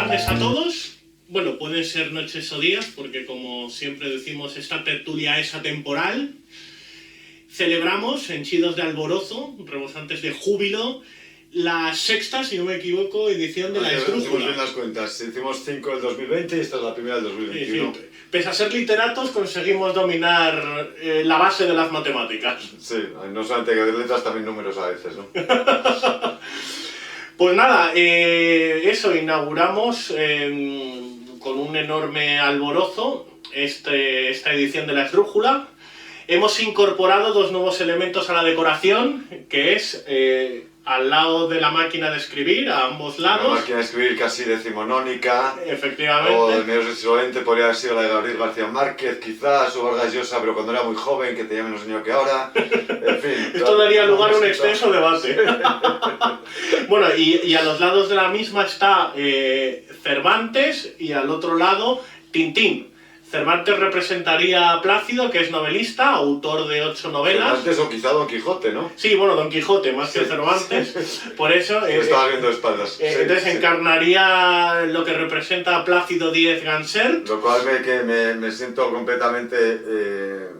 tardes a todos. Bueno, pueden ser noches o días, porque como siempre decimos, esta tertulia es atemporal. Celebramos, henchidos de alborozo, rebosantes de júbilo, la sexta, si no me equivoco, edición de la Esdrújula. Hicimos bien las cuentas. Hicimos 5 del 2020 y esta es la primera del 2021. Sí, sí. Pese a ser literatos, conseguimos dominar la base de las matemáticas. Sí, no solamente que de letras, también números a veces, ¿no? Pues nada, eso, inauguramos con un enorme alborozo esta edición de la Esdrújula. Hemos incorporado dos nuevos elementos a la decoración, que es al lado de la máquina de escribir, a ambos lados. Una máquina de escribir casi decimonónica. Efectivamente. O de medios del siglo XX podría haber sido la de Gabriel García Márquez, quizás, o Vargas Llosa, pero cuando era muy joven, que tenía menos años que ahora. En fin. Esto daría lugar a un extenso debate. Bueno, y a los lados de la misma está Cervantes y al otro lado Tintín. Cervantes representaría a Plácido, que es novelista, autor de 8 novelas. Cervantes o quizá Don Quijote, ¿no? Sí, bueno, Don Quijote, más que Cervantes. Por eso... estaba viendo de espaldas. Entonces encarnaría lo que representa a Plácido Díez Gansert. Lo cual me siento completamente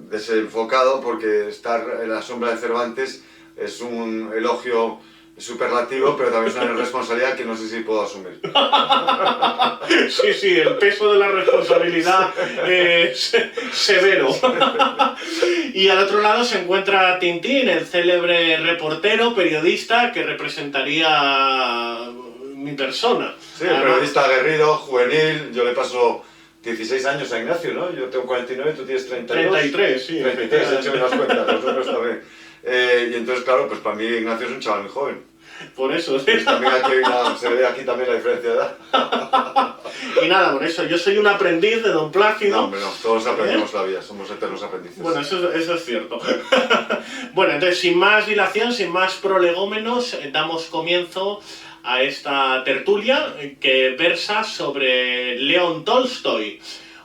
desenfocado, porque estar en la sombra de Cervantes es un elogio superlativo, pero también es una responsabilidad que no sé si puedo asumir. Sí, el peso de la responsabilidad es severo. Y al otro lado se encuentra Tintín, el célebre reportero, periodista, que representaría mi persona. Sí, el periodista aguerrido, juvenil. Yo le paso 16 años a Ignacio, ¿no? Yo tengo 49, tú tienes 32. 33, sí. 33, he hecho unas cuentas, nosotros también. Y entonces, claro, pues para mí Ignacio es un chaval muy joven. Por eso. Pues también se ve aquí también la diferencia de edad. Y nada, por eso, yo soy un aprendiz de Don Plácido. No, hombre, no, todos aprendemos la vida, somos eternos aprendices. Bueno, eso es cierto. Bueno, entonces, sin más dilación, sin más prolegómenos, damos comienzo a esta tertulia que versa sobre León Tolstoy.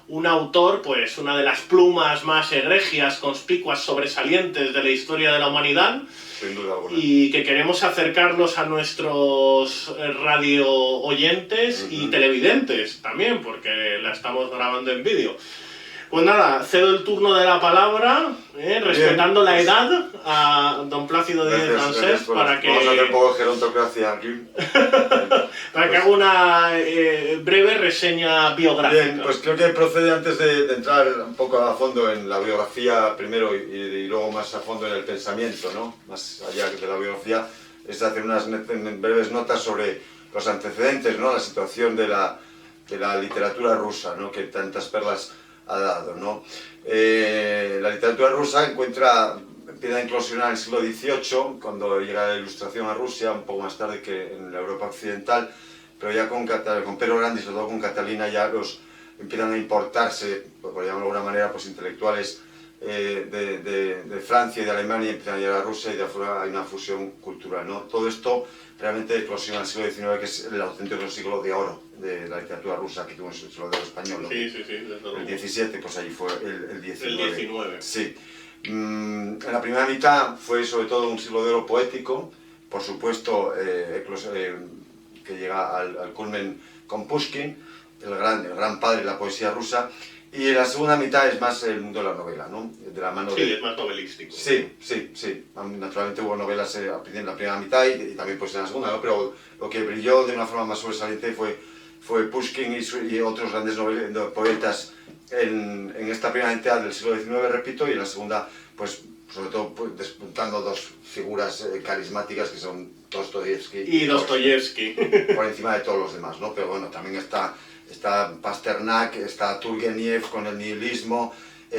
Un autor, pues, una de las plumas más egregias, conspicuas, sobresalientes de la historia de la humanidad. Sin duda alguna. Y que queremos acercarnos a nuestros radio oyentes y televidentes también, porque la estamos grabando en vídeo. Pues nada, cedo el turno de la palabra, respetando la edad, a Don Plácido Díez Gansert, para que... Vamos a hacer un poco de gerontocracia aquí. para que haga una breve reseña biográfica. Bien, pues creo que procede, antes de entrar un poco a fondo en la biografía primero y luego más a fondo en el pensamiento, ¿no? Más allá de la biografía, es hacer unas breves notas sobre los antecedentes, ¿no? La situación de la literatura rusa, ¿no? Que tantas perlas ha dado, ¿no? La literatura rusa empieza a incursionar en el siglo XVIII, cuando llega la Ilustración a Rusia, un poco más tarde que en la Europa occidental, pero ya con Pero Grande y sobre todo con Catalina ya empiezan a importarse, por llamarlo de alguna manera, pues intelectuales de Francia y de Alemania, y empiezan a llegar a Rusia, y de afuera hay una fusión cultural, ¿no? Todo esto realmente eclosiona en el siglo XIX, que es el auténtico siglo de oro de la literatura rusa, que tuvimos el siglo de oro español, ¿no? Sí, desde luego. El 17, pues ahí fue el 19. El 19. Sí. En la primera mitad fue sobre todo un siglo de oro poético, por supuesto, que llega al culmen con Pushkin, el gran padre de la poesía rusa. Y en la segunda mitad es más el mundo de la novela, ¿no? De la mano es más novelístico. Sí. Naturalmente hubo novelas en la primera mitad y también pues en la segunda, ¿no? Pero lo que brilló de una forma más sobresaliente fue Pushkin y otros grandes poetas en esta primera mitad del siglo XIX, repito, y en la segunda, pues sobre todo despuntando dos figuras carismáticas que son Dostoyevsky y Dostoyevsky. Por encima de todos los demás, ¿no? Pero bueno, también está Pasternak, está Turgeniev con el nihilismo,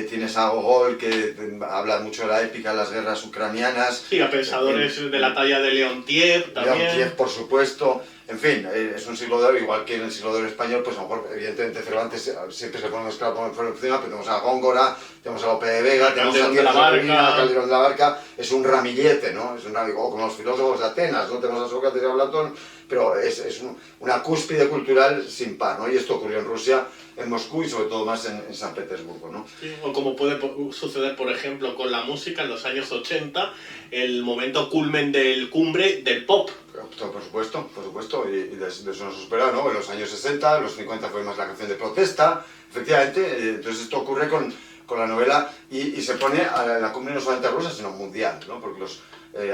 tienes a Gogol, que habla mucho de la épica de las guerras ucranianas. Sí, a pensadores de la talla de Leontiev también. Leontiev, por supuesto. En fin, es un siglo de oro, igual que en el siglo de oro español, pues a lo mejor, evidentemente, Cervantes siempre se pone mezclado por encima, pero tenemos a Góngora, tenemos a Lope de Vega, tenemos a Calderón de la Barca, es un ramillete, ¿no? O como los filósofos de Atenas, ¿no? Tenemos a Sócrates y a Platón, pero es una cúspide cultural sin par, ¿no? Y esto ocurrió en Rusia, en Moscú y sobre todo más en San Petersburgo, ¿no? Sí, o como puede suceder, por ejemplo, con la música en los años 80, el momento culmen del cumbre del pop. por supuesto, y de eso nos espera, ¿no? En los años 60, en los 50 fue más la canción de protesta, efectivamente, entonces esto ocurre con la novela y se pone a la cumbre no solamente rusa, sino mundial, ¿no? Porque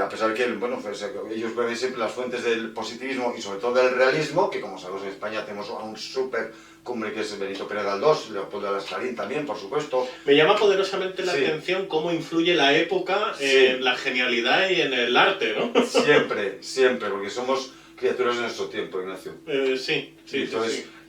a pesar que, bueno, pues, ellos beben siempre las fuentes del positivismo y sobre todo del realismo, que como sabemos en España tenemos a un súper cumbre que es Benito Pérez Galdós, Leopoldo Alascarín también, por supuesto. Me llama poderosamente la atención cómo influye la época en la genialidad y en el arte, ¿no? Siempre, porque somos criaturas de nuestro tiempo, Ignacio. Sí.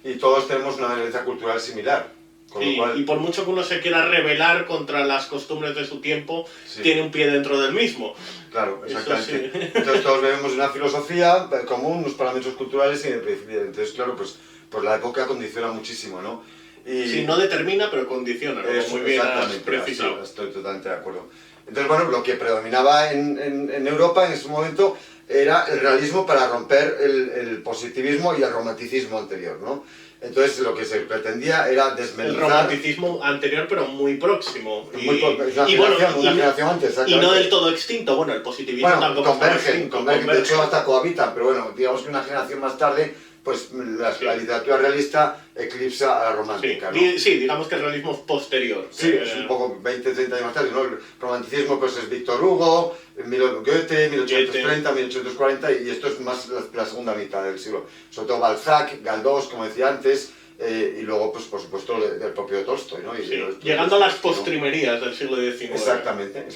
Y todos tenemos una herencia cultural similar. Y por mucho que uno se quiera rebelar contra las costumbres de su tiempo, tiene un pie dentro del mismo. Claro, exactamente. Sí. Entonces todos vemos una filosofía común, unos parámetros culturales y entonces claro, pues la época condiciona muchísimo, ¿no? Sí, no determina, pero condiciona, ¿no? Muy bien precisado. Estoy totalmente de acuerdo. Entonces, bueno, lo que predominaba en Europa en ese momento era el realismo para romper el positivismo y el romanticismo anterior, ¿no? Entonces lo que se pretendía era desmenuzar... El romanticismo anterior, pero muy próximo. Una generación antes, y no del todo extinto. Bueno, el positivismo tampoco convergen, de hecho hasta cohabitan, pero bueno, digamos que una generación más tarde, pues la literatura realista eclipsa a la romántica, ¿no? Sí, digamos que el realismo es posterior. Sí, es un poco 20, 30 años más tarde, ¿no? El romanticismo pues es Víctor Hugo, Goethe, 1830, 1840, y esto es más la segunda mitad del siglo. Sobre todo Balzac, Galdós, como decía antes, y luego, pues por supuesto, del propio Tolstoy, ¿no? Llegando a las postrimerías del siglo XIX. Exactamente.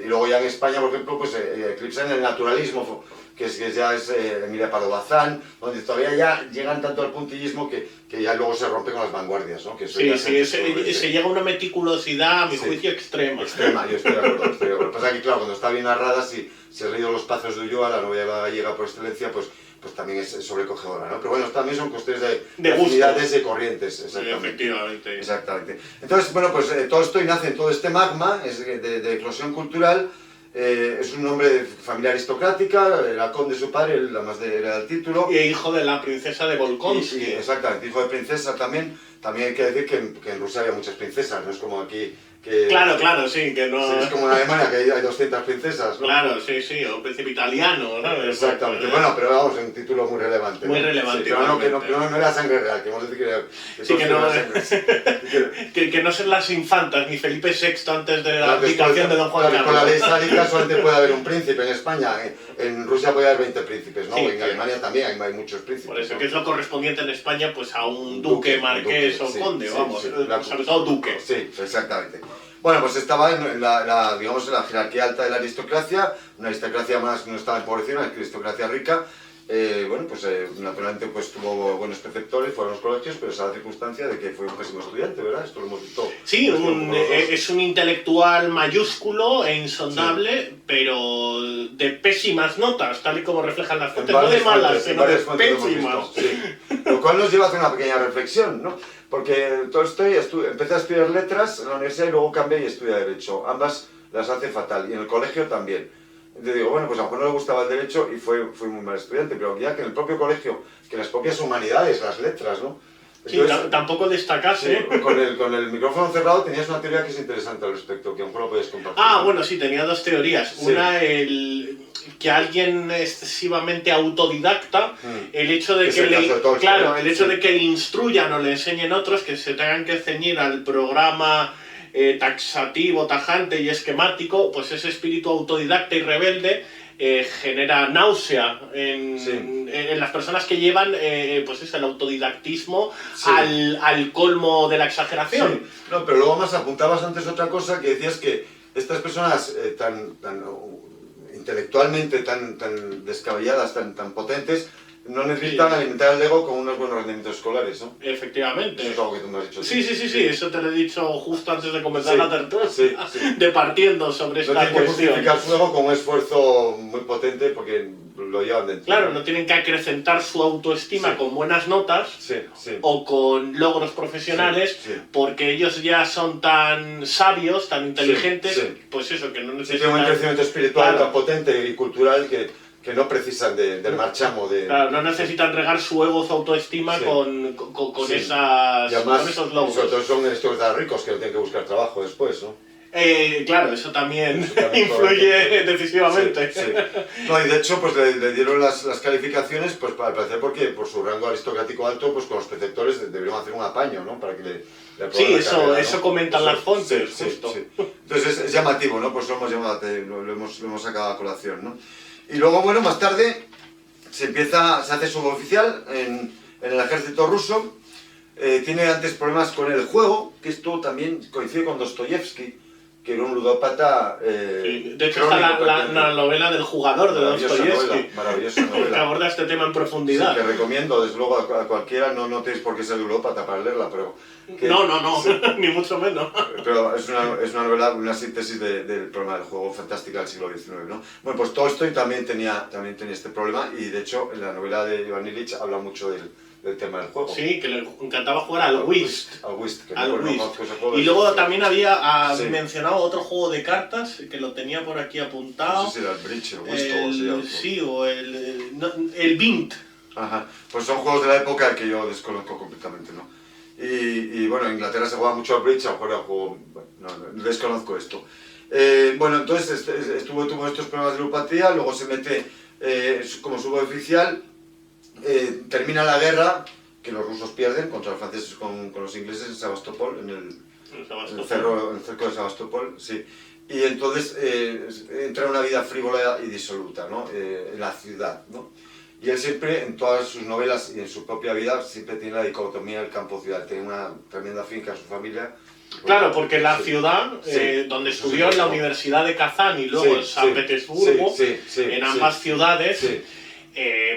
Y luego ya en España, por ejemplo, pues eclipsan el naturalismo, que ya es Emilia Pardo Bazán, donde todavía ya llegan tanto al puntillismo que ya luego se rompe con las vanguardias, ¿no? Que se llega a una meticulosidad, a mi juicio, extrema. Yo estoy de acuerdo. Lo que pasa es que, claro, cuando está bien narrada, si has leído Los Pazos de Ulloa, la novela gallega por excelencia, pues también es sobrecogedora, ¿no? Pero bueno, también son cuestiones de afinidades y corrientes, efectivamente. Exactamente. Entonces, bueno, pues Tolstoy nace en todo este magma de eclosión cultural. Es un hombre de familia aristocrática, era conde su padre, era el título. Y hijo de la princesa de Volkonsky. Exactamente, hijo de princesa también. También hay que decir que en Rusia había muchas princesas, no es como aquí... Claro, sí, que no... Sí, es como en Alemania, que hay 200 princesas, ¿no? Claro, sí, o un príncipe italiano, ¿no? Exactamente, bueno, pero vamos, un título muy relevante. Muy relevante. Sí, pero no era sangre real, que hemos dicho que no son las infantas, ni Felipe VI antes de la abdicación de Don Juan Carlos. Con la ley sálica solamente puede haber un príncipe en España, en Rusia puede haber 20 príncipes, ¿no? Sí, en Alemania también hay muchos príncipes. Por eso, ¿no? Que es lo correspondiente en España pues a un duque, marqués o conde, vamos, sobre todo duque. Sí, exactamente. Bueno, pues estaba en la jerarquía alta de la aristocracia, una aristocracia más no estaba empobrecida, una aristocracia rica. Naturalmente pues tuvo buenos preceptores, fueron los colegios, pero esa circunstancia de que fue un pésimo estudiante, ¿verdad? Esto lo hemos visto. Sí, es un intelectual mayúsculo e insondable, pero de pésimas notas, tal y como reflejan las fuentes, no de malas, sino de pésimas. Sí. Lo cual nos lleva a hacer una pequeña reflexión, ¿no? Porque Tolstoy empecé a estudiar letras en la universidad y luego cambié y estudié Derecho. Ambas las hace fatal, y en el colegio también. Te digo, bueno, pues a lo mejor no le gustaba el derecho y fue muy mal estudiante, pero ya que en el propio colegio, que las propias humanidades, las letras, ¿no? Entonces, sí, tampoco destacase. Sí, con el micrófono cerrado tenías una teoría que es interesante al respecto, que a lo mejor lo puedes compartir. Bueno, sí, tenía dos teorías. Sí. Una, que alguien excesivamente autodidacta, el hecho de que de que le instruyan o le enseñen otros, que se tengan que ceñir al programa taxativo, tajante y esquemático, pues ese espíritu autodidacta y rebelde genera náusea en las personas que llevan pues el autodidactismo al colmo de la exageración. Sí. No, pero luego más apuntabas antes otra cosa, que decías que estas personas tan intelectualmente tan descabelladas, tan potentes, no necesitan alimentar el ego con unos buenos rendimientos escolares, ¿no? Efectivamente. Eso es algo que tú me has dicho. Sí, eso te lo he dicho justo antes de comenzar la tertulia, departiendo sobre esta cuestión. No tienen que justificar su ego con un esfuerzo muy potente porque lo llevan dentro. Claro, no tienen que acrecentar su autoestima con buenas notas o con logros profesionales porque ellos ya son tan sabios, tan inteligentes, pues eso, que no necesitan... Tienen un crecimiento espiritual tan potente y cultural que no precisan del marchamo de... Claro, no necesitan regar su ego, su autoestima con esos logros. Y sobre todo son estos ricos que no tienen que buscar trabajo después, ¿no? Claro, eso también influye decisivamente. Sí, sí. No, y de hecho, pues le dieron las calificaciones, pues al parecer porque por su rango aristocrático alto, pues con los preceptores deberían hacer un apaño, ¿no? Para que le Sí, aprobaran la eso, carrera, ¿no? eso comentan las fuentes, sí, justo. sí. Entonces es llamativo, ¿no? Pues lo hemos llamado, lo hemos sacado a colación, ¿no? Y luego, bueno, más tarde se hace suboficial en el ejército ruso. Tiene antes problemas con el juego, que esto también coincide con Dostoyevsky, que era un ludópata. Sí, de hecho está la novela del jugador de Dostoyevsky. Maravillosa novela. Que aborda este tema en profundidad. Sí, que recomiendo, desde luego, a cualquiera, no tenéis por qué ser ludópata para leerla, pero... No, sí. Ni mucho menos. Pero es una novela, una síntesis del problema del juego fantástica del siglo XIX, ¿no? Bueno, pues Tolstoy también tenía este problema, y de hecho en la novela de Iván Ilich habla mucho del tema del juego. Sí, que le encantaba jugar al Whist. Al Whist. Y luego también había mencionado otro juego de cartas, que lo tenía por aquí apuntado. No sé si era el Bridge, el Whist sí, o el Bint. Ajá, pues son juegos de la época que yo desconozco completamente, ¿no? Y bueno, en Inglaterra se juega mucho al Bridge, a juego, no, desconozco esto. Bueno, entonces tuvo estos problemas de ludopatía, luego se mete como suboficial. Termina la guerra, que los rusos pierden contra los franceses con los ingleses en Sebastopol, en el cerco de Sebastopol, sí. Y entonces entra en una vida frívola y disoluta, ¿no? En la ciudad, ¿no? Y él siempre, en todas sus novelas y en su propia vida, siempre tiene la dicotomía del campo-ciudad. Tiene una tremenda finca, su familia. Claro, porque la ciudad, donde estudió en la Universidad de Kazán y luego en San Petersburgo, en ambas ciudades,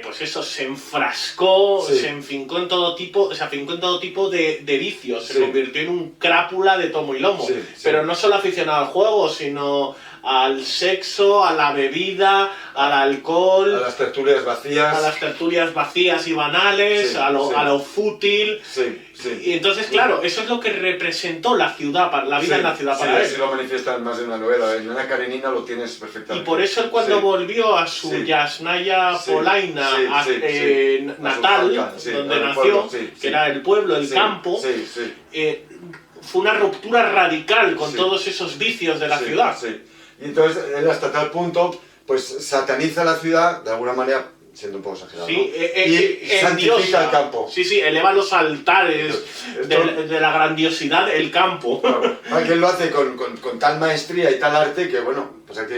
pues eso, se enfrascó, se afincó en todo tipo de vicios, se convirtió en un crápula de tomo y lomo. Pero no solo aficionado al juego, sino al sexo, a la bebida, al alcohol, a las tertulias vacías, y banales, a lo fútil. Y entonces, claro, eso es lo que representó la ciudad, la vida en la ciudad para él. Sí, lo manifiestan más en la novela. En Ana Karenina lo tienes perfectamente. Y por eso él, cuando volvió a su Yasnaya Polaina natal, donde nació, que era el pueblo, el campo, fue una ruptura radical con todos esos vicios de la ciudad. Y entonces él hasta tal punto pues sataniza la ciudad, de alguna manera, siendo un poco exagerado, ¿no? Y santifica el campo. Sí, eleva los altares de la grandiosidad del campo. Claro, que él lo hace con tal maestría y tal arte que, bueno, pues a mí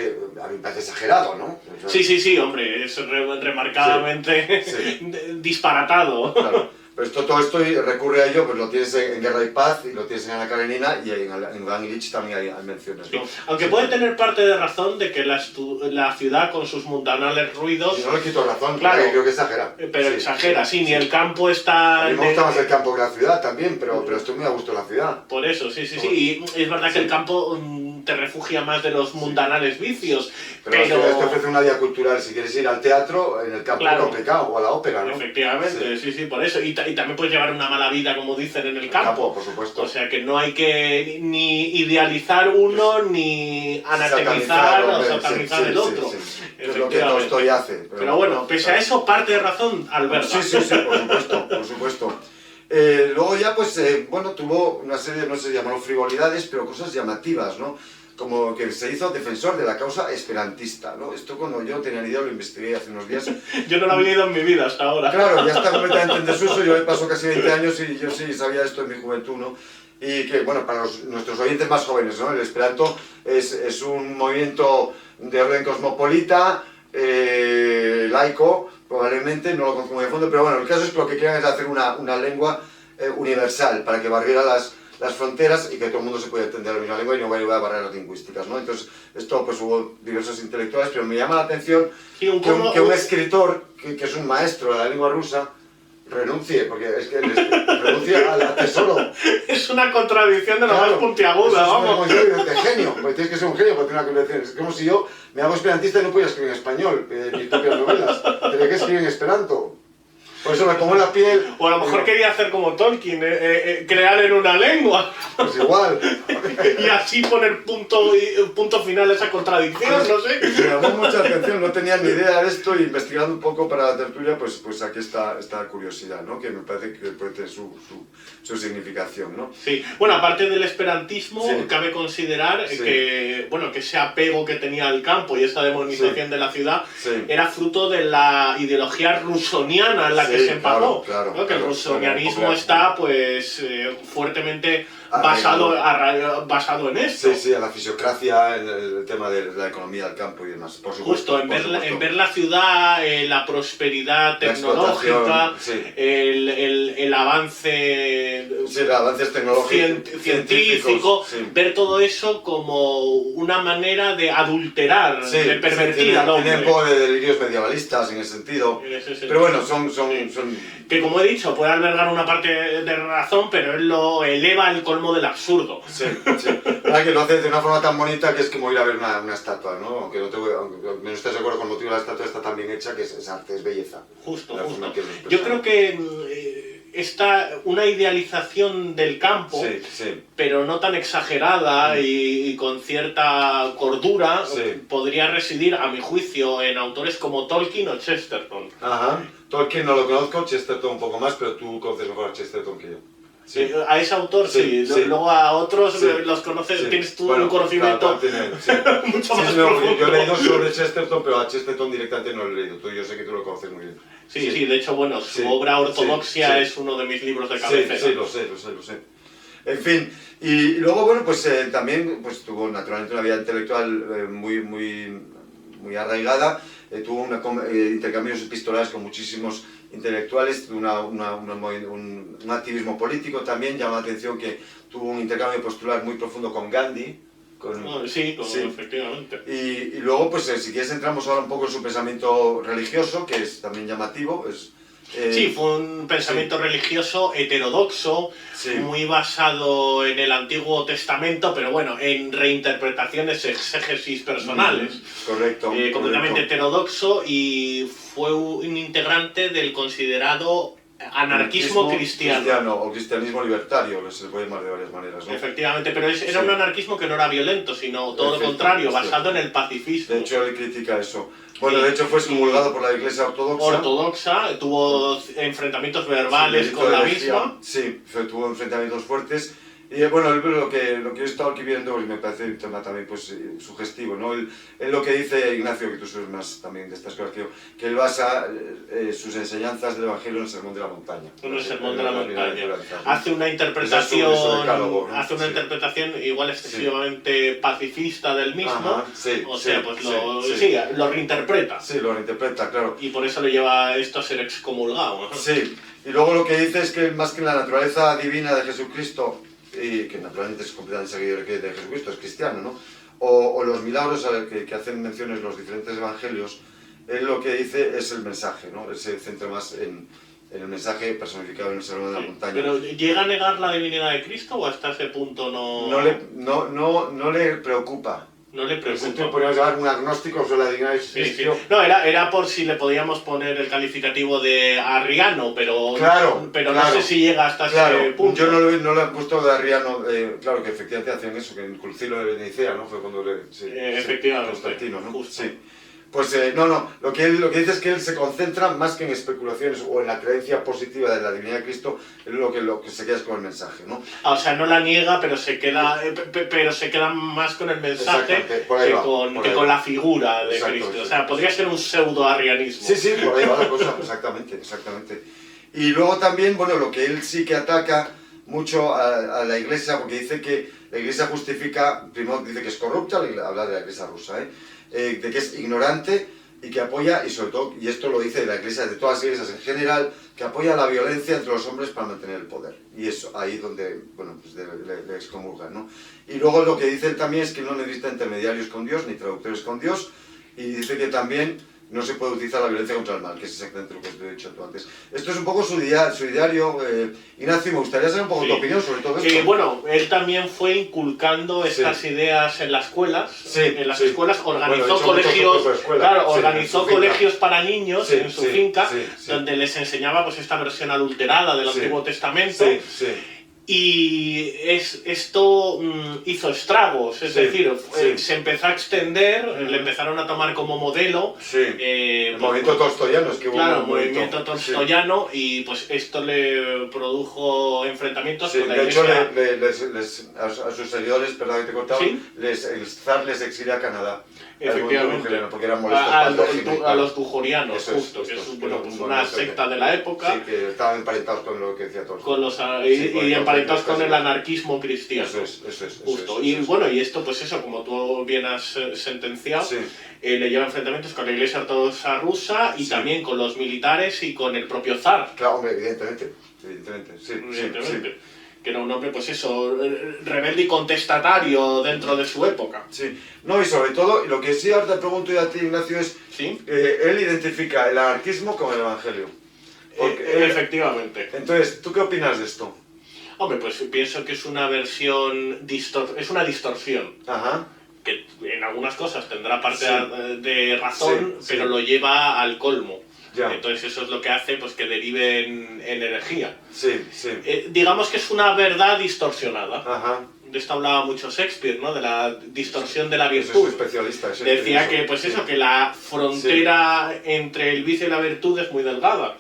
me parece exagerado, ¿no? Sí, hombre, es remarcadamente disparatado. Claro. Pero todo esto recurre a ello, pues lo tienes en Guerra y Paz, y lo tienes en Ana Karenina, y en Iván Ilich también hay menciones, ¿no? Aunque puede tener parte de razón de que la ciudad con sus mundanales ruidos... Si no le quito razón, claro, creo que exagera. Pero exagera, ni el campo está... A mí me gusta más el campo que la ciudad también, pero estoy muy a gusto en la ciudad. Por eso, sí, y es verdad que el campo te refugia más de los mundanales vicios, pero... La ciudad te ofrece una vía cultural, si quieres ir al teatro, en el campo es complicado, o a la ópera, ¿no? Efectivamente, sí, por eso. Y también puedes llevar una mala vida, como dicen, en el campo. Por supuesto. O sea que no hay que ni idealizar uno, ni anatemizar o satanizar el otro. Es lo que Tolstoy hace. Pero bueno, pese a eso, parte de razón Alberto. Sí, por supuesto. Luego ya, pues, bueno, tuvo una serie, no sé si llamarlo frivolidades, pero cosas llamativas, ¿no? Como que se hizo defensor de la causa esperantista, ¿no? Esto cuando yo tenía ni idea, lo investigué hace unos días. Yo no lo había leído en mi vida hasta ahora. Claro, ya está completamente en desuso, yo me paso casi 20 años y yo sí sabía esto en mi juventud, ¿no? Y que, bueno, para nuestros oyentes más jóvenes, ¿no? El esperanto es un movimiento de orden cosmopolita, laico, probablemente, no lo conozco muy a fondo, pero bueno, el caso es que lo que querían es hacer una lengua universal, para que barriera las fronteras y que todo el mundo se pueda entender la misma lengua y no hubiera barreras lingüísticas, ¿no? Entonces, esto pues hubo diversos intelectuales, pero me llama la atención que un escritor, que es un maestro de la lengua rusa, renuncie, porque es que renuncia al tesoro. Es una contradicción de lo más puntiaguda, vamos. Es de genio, porque tienes que ser un genio para tener una contradicción. Es como si yo me hago esperantista y no pudiera escribir en español mis propias novelas. Tendría que escribir en esperanto. Por eso me pongo la piel. O a lo mejor quería hacer como Tolkien, crear en una lengua. Pues igual. Y así poner punto final a esa contradicción, no sé. Me llamó mucha atención, no tenía ni idea de esto, y investigando un poco para la tertulia, pues aquí está esta curiosidad, ¿no? Que me parece que puede tener su significación, ¿no? Sí, bueno, aparte del esperantismo, Sí. cabe considerar Sí. que, bueno, que ese apego que tenía al campo y esa demonización Sí. de la ciudad Sí. era fruto de la ideología rusoniana en la que Sí, se empapó. claro, ¿no? Que el claro, rusonianismo claro. está, pues, fuertemente Arraigado. basado en esto. Sí, sí, a la fisiocracia, el tema de la economía del campo y demás, por supuesto. Justo, en por ver, supuesto. en ver la ciudad, la prosperidad La tecnológica, explotación, sí. el avance Sí, el avances tecnológicos, científico, sí. ver todo eso como una manera de adulterar, Sí, de pervertir tiene al hombre. un poco de delirios medievalistas en ese sentido. En ese sentido. Pero bueno, son Que como he dicho, puede albergar una parte de razón, pero él lo eleva al colmo del absurdo. Sí, sí. Ahora que lo hace de una forma tan bonita que es como ir a ver una estatua, ¿no? Aunque no estés de acuerdo con el motivo de la estatua, está tan bien hecha que es arte, es belleza. Justo, La justo. forma que lo expresa. Yo creo que una idealización del campo, Sí, sí. pero no tan exagerada y con cierta cordura, Sí. podría residir, a mi juicio, en autores como Tolkien o Chesterton. Ajá. Tolkien no lo conozco, Chesterton un poco más, pero tú conoces mejor a Chesterton que yo. Sí. A ese autor sí, Sí, sí. luego a otros Sí. los conoces, Sí. tienes tú Bueno, un conocimiento claro, sí. mucho Sí, más no, profundo. yo he leído sobre Chesterton, pero a Chesterton directamente no lo he leído. Yo sé que tú lo conoces muy bien. Sí, sí, de hecho, bueno, su Sí, obra Ortodoxia sí, sí. es uno de mis libros de Sí, cabecera. sí, lo sé. En fin, y luego, bueno, pues también pues, tuvo naturalmente una vida intelectual muy arraigada, tuvo intercambios epistolares con muchísimos intelectuales, tuvo un activismo político también. Llama la atención que tuvo un intercambio postular muy profundo con Gandhi. Sí, Sí. efectivamente. Y luego, pues si quieres, entramos ahora un poco en su pensamiento religioso, que es también llamativo. Sí, fue un pensamiento religioso heterodoxo, Sí. muy basado en el Antiguo Testamento, pero bueno, en reinterpretaciones, exégesis personales. Correcto. Completamente correcto. heterodoxo, y fue un integrante del considerado anarquismo cristiano. O cristianismo libertario, se le puede llamar de varias maneras, ¿no? Efectivamente, pero era Sí. un anarquismo que no era violento, sino todo lo Efecto, contrario, es basado en cierto. el pacifismo. De hecho, él critica eso. Bueno, Sí. de hecho fue excomulgado por la Iglesia Ortodoxa. Ortodoxa, tuvo enfrentamientos verbales Sí, con la herejía. misma. Sí, tuvo enfrentamientos fuertes. Y bueno, lo que he estado aquí viendo, y me parece un tema también pues, sugestivo, ¿no? Él lo que dice, Ignacio, que tú sabes más también de estas cosas que él basa sus enseñanzas del Evangelio en el Sermón de la Montaña. En el Sermón de la Montaña. bienaventuranzas, ¿no? Hace una Ese interpretación, es su decálogo, ¿no? hace una Sí. interpretación igual excesivamente pacifista del mismo. Ajá, sí, O sí, sea, pues sí. lo reinterpreta. Sí, lo reinterpreta, claro. Y por eso le lleva esto a ser excomulgado, ¿no? Sí, y luego lo que dice es que más que la naturaleza divina de Jesucristo, y que naturalmente es completamente seguidor de Jesucristo, es cristiano, ¿no? O los milagros a los que hacen menciones los diferentes evangelios, él lo que dice es el mensaje, ¿no? Él se centra más en el mensaje personificado en el Sermón de la Montaña. Pero ¿llega a negar la divinidad de Cristo o hasta ese punto no No le preocupa. no le En el sentido, preocupa? podríamos llamar un agnóstico sobre la divinidad de Sí, sí. Cristo. No, era por si le podíamos poner el calificativo de arriano, pero, Claro, pero claro, no sé si llega hasta Claro, ese punto. yo no lo he puesto de arriano, claro que efectivamente hacían eso, que en el concilio de Nicea, ¿no? Fue cuando efectivamente, Constantino, ¿no? justo. Sí. Pues lo que dice es que él se concentra más que en especulaciones o en la creencia positiva de la divinidad de Cristo, él lo que se queda es con el mensaje, ¿no? O sea, no la niega, pero se queda más con el mensaje Exactamente, por ahí va, por que ahí con va. la figura de Exacto, Cristo. O sí, sea, podría ser un pseudo-arrianismo. Sí, por ahí va la cosa, exactamente. Y luego también, bueno, lo que él sí que ataca mucho a la Iglesia, porque dice que la Iglesia justifica, primero dice que es corrupta, habla de la Iglesia rusa, de que es ignorante y que apoya, y sobre todo, y esto lo dice de la Iglesia, de todas las iglesias en general, que apoya la violencia entre los hombres para mantener el poder. Y eso, ahí donde, bueno, pues le excomulgan, ¿no? Y luego lo que dice él también es que no necesita intermediarios con Dios, ni traductores con Dios, y dice que también no se puede utilizar la violencia contra el mal, que es exactamente lo que te he dicho tú antes. Esto es un poco su diario. Ignacio, me gustaría saber un poco tu opinión sobre todo esto. Bueno, él también fue inculcando estas ideas en las escuelas. En las escuelas organizó colegios, organizó colegios para niños en su finca, donde les enseñaba pues esta versión adulterada del Antiguo Testamento. Y esto hizo estragos, es decir, se empezó a extender, le empezaron a tomar como modelo el movimiento tolstoyano, es que hubo un movimiento tolstoyano, y pues esto le produjo enfrentamientos con la Iglesia. De hecho, a sus seguidores, perdón que te he cortado, el zar les exilia a Canadá. Efectivamente, porque eran molestos a los tujorianos, justo, que es una secta de la época. Sí, que estaban emparentados con lo que decía Tolstoy. Y emparentados con el anarquismo cristiano. Eso es. Justo. Y bueno, y esto, pues eso, como tú bien has sentenciado, le lleva enfrentamientos con la Iglesia Ortodoxa rusa y también con los militares y con el propio zar. Claro, hombre, evidentemente. Que era un hombre, pues eso, rebelde y contestatario dentro de su época. Sí, no, y sobre todo, lo que sí ahora te pregunto yo a ti, Ignacio, es él identifica el anarquismo con el evangelio. Efectivamente. Entonces, ¿tú qué opinas de esto? Hombre, pues pienso que es una versión, es una distorsión. Ajá. Que en algunas cosas tendrá parte de razón, pero lo lleva al colmo. Entonces eso es lo que hace pues que derive en herejía. Digamos que es una verdad distorsionada. De esto hablaba mucho Shakespeare, ¿no? De la distorsión de la virtud. Es especialista. Decía que pues eso, que la frontera entre el vicio y la virtud es muy delgada.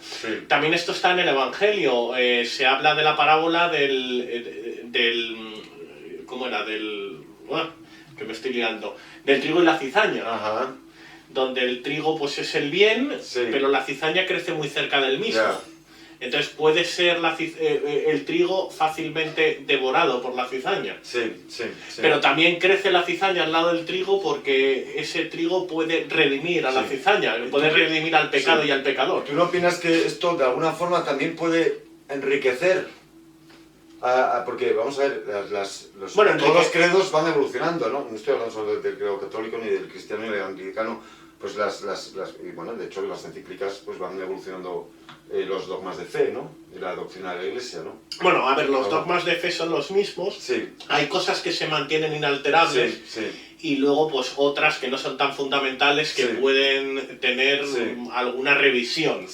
También esto está en el Evangelio. Se habla de la parábola del ¿cómo era? Que me estoy liando. Del trigo y la cizaña. Donde el trigo pues es el bien, pero la cizaña crece muy cerca del mismo. Entonces puede ser el trigo fácilmente devorado por la cizaña. Pero también crece la cizaña al lado del trigo porque ese trigo puede redimir a la cizaña, puede redimir al pecado y al pecador. ¿Tú no opinas que esto de alguna forma también puede enriquecer? Porque, vamos a ver, todos los credos van evolucionando, ¿no? No estoy hablando solo del credo católico, ni del cristiano, ni del anglicano. Pues y bueno, de hecho las encíclicas pues van evolucionando los dogmas de fe, ¿no? Y la doctrina de la Iglesia, ¿no? Bueno, a ver, los dogmas de fe son los mismos. Hay cosas que se mantienen inalterables. Y luego pues otras que no son tan fundamentales que pueden tener alguna revisión.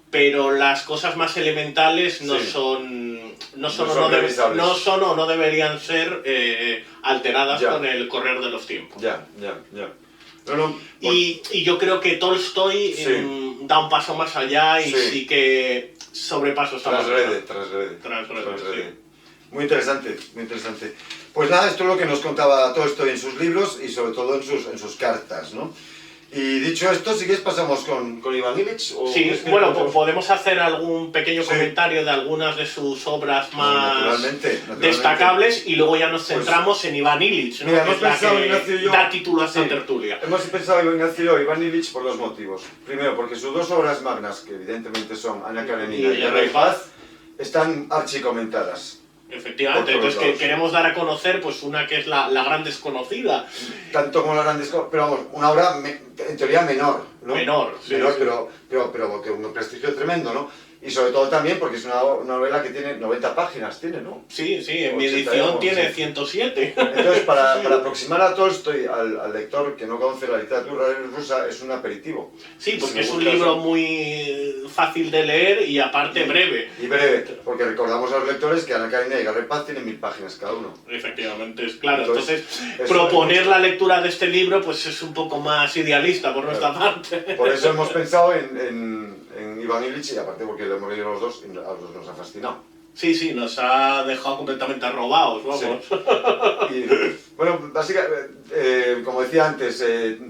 Pero las cosas más elementales no son o no deberían ser alteradas con el correr de los tiempos. Y yo creo que Tolstoy da un paso más allá y sí que sobrepasa esta Transgrede. Muy interesante. Pues nada, esto es lo que nos contaba Tolstoy en sus libros y sobre todo en sus cartas, ¿no? Y dicho esto, si quieres pasamos con Iván Illich. Bueno, podemos hacer algún pequeño comentario de algunas de sus obras más destacables y luego ya nos centramos en Iván Illich, ¿no? Mira, hemos pensado, Ignacio y yo, da título a esta tertulia. Hemos pensado, Ignacio y yo, Iván Illich por dos motivos. Primero, porque sus dos obras magnas, que evidentemente son Ana Karenina y Guerra y Paz, están archicomentadas. Efectivamente, entonces que queremos dar a conocer pues una que es la gran desconocida. Tanto como la gran desconocida, pero vamos, una obra en teoría menor, ¿no? Menor, pero que un prestigio tremendo, ¿no? Y sobre todo también porque es una novela que tiene 90 páginas, ¿no? Sí, en mi edición tiene 107. Entonces, para aproximar a Tolstoy al lector que no conoce la literatura rusa, es un aperitivo. Sí, porque es un libro muy fácil de leer y aparte breve. Y breve, porque recordamos a los lectores que Ana Karenina y Guerra y Paz tienen 1000 páginas cada uno. Efectivamente, claro. Entonces proponer la lectura de este libro pues es un poco más idealista por nuestra parte. Por eso hemos pensado en Iván Illich y aparte porque lo hemos leído los dos y a los dos nos ha fascinado. Sí, nos ha dejado completamente arrobados, vamos. Bueno, básicamente, como decía antes,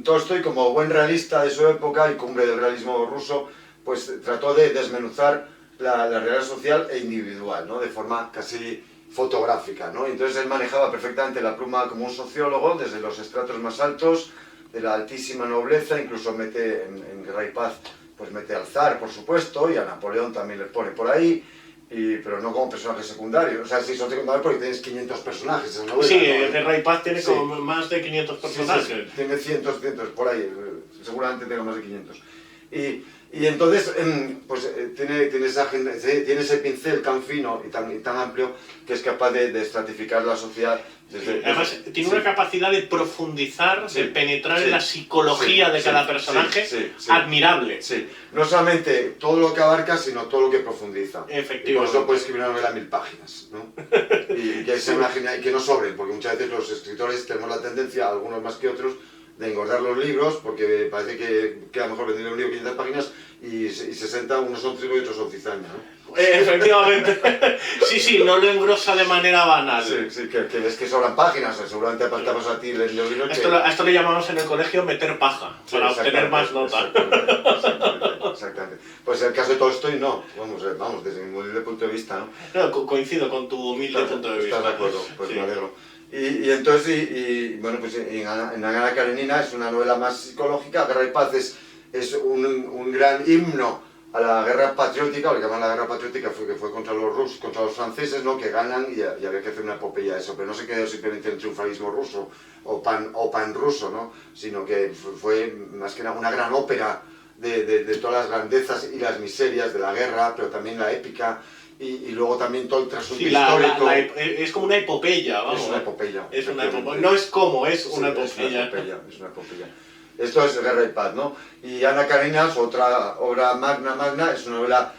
Tolstoy, como buen realista de su época y cumbre del realismo ruso, pues trató de desmenuzar la realidad social e individual, ¿no? De forma casi fotográfica, ¿no? Entonces él manejaba perfectamente la pluma como un sociólogo, desde los estratos más altos, de la altísima nobleza, incluso mete en Guerra y Paz, pues mete al zar, por supuesto, y a Napoleón también le pone por ahí, pero no como personaje secundario. O sea, sí son secundarios porque tienes 500 personajes en la novela. Sí, Guerra y Paz tiene como más de 500 personajes. Tiene cientos, por ahí. seguramente tenga más de 500. Y entonces, pues tiene ese pincel tan fino y tan amplio que es capaz de estratificar la sociedad. Además, tiene una capacidad de profundizar, de penetrar en la psicología de cada personaje admirable. Sí, no solamente todo lo que abarca, sino todo lo que profundiza. Efectivamente. Y por eso puede escribir una novela de 1000 páginas, ¿no? Y que sea una genial, y que no sobren, porque muchas veces los escritores tenemos la tendencia, algunos más que otros, de engordar los libros, porque parece que queda mejor vender un libro de 500 páginas y 60, unos son trigo y otros son cizaña, ¿no? Efectivamente. Sí, no lo engrosa de manera banal. Sí, que ves que sobran páginas, seguramente apartamos a ti leyendo el libro que... A esto le llamamos en el colegio meter paja, para obtener más nota. Exactamente. Pues en el caso de Tolstoy no, vamos, desde mi humilde punto de vista, ¿no? No, coincido con tu humilde punto de vista. ¿Estás de acuerdo? Pues me alegro. Y entonces, bueno, pues en Ana Karenina es una novela más psicológica. Guerra y Paz es un gran himno a la guerra patriótica, lo que llaman la guerra patriótica que fue contra los rusos, contra los franceses, ¿no? Que ganan y había que hacer una epopeya de eso, pero no se quedó simplemente en el triunfalismo ruso o pan ruso, ¿no? Sino que fue más que nada una gran ópera de todas las grandezas y las miserias de la guerra, pero también la épica. Y luego también todo el trasunto histórico. Es como una epopeya, vamos. Es una epopeya. Es una epopeya. No es como, es una epopeya. Es una epopeya. Esto es Guerra y Paz, ¿no? Y Ana Karenina, su otra obra magna, es una novela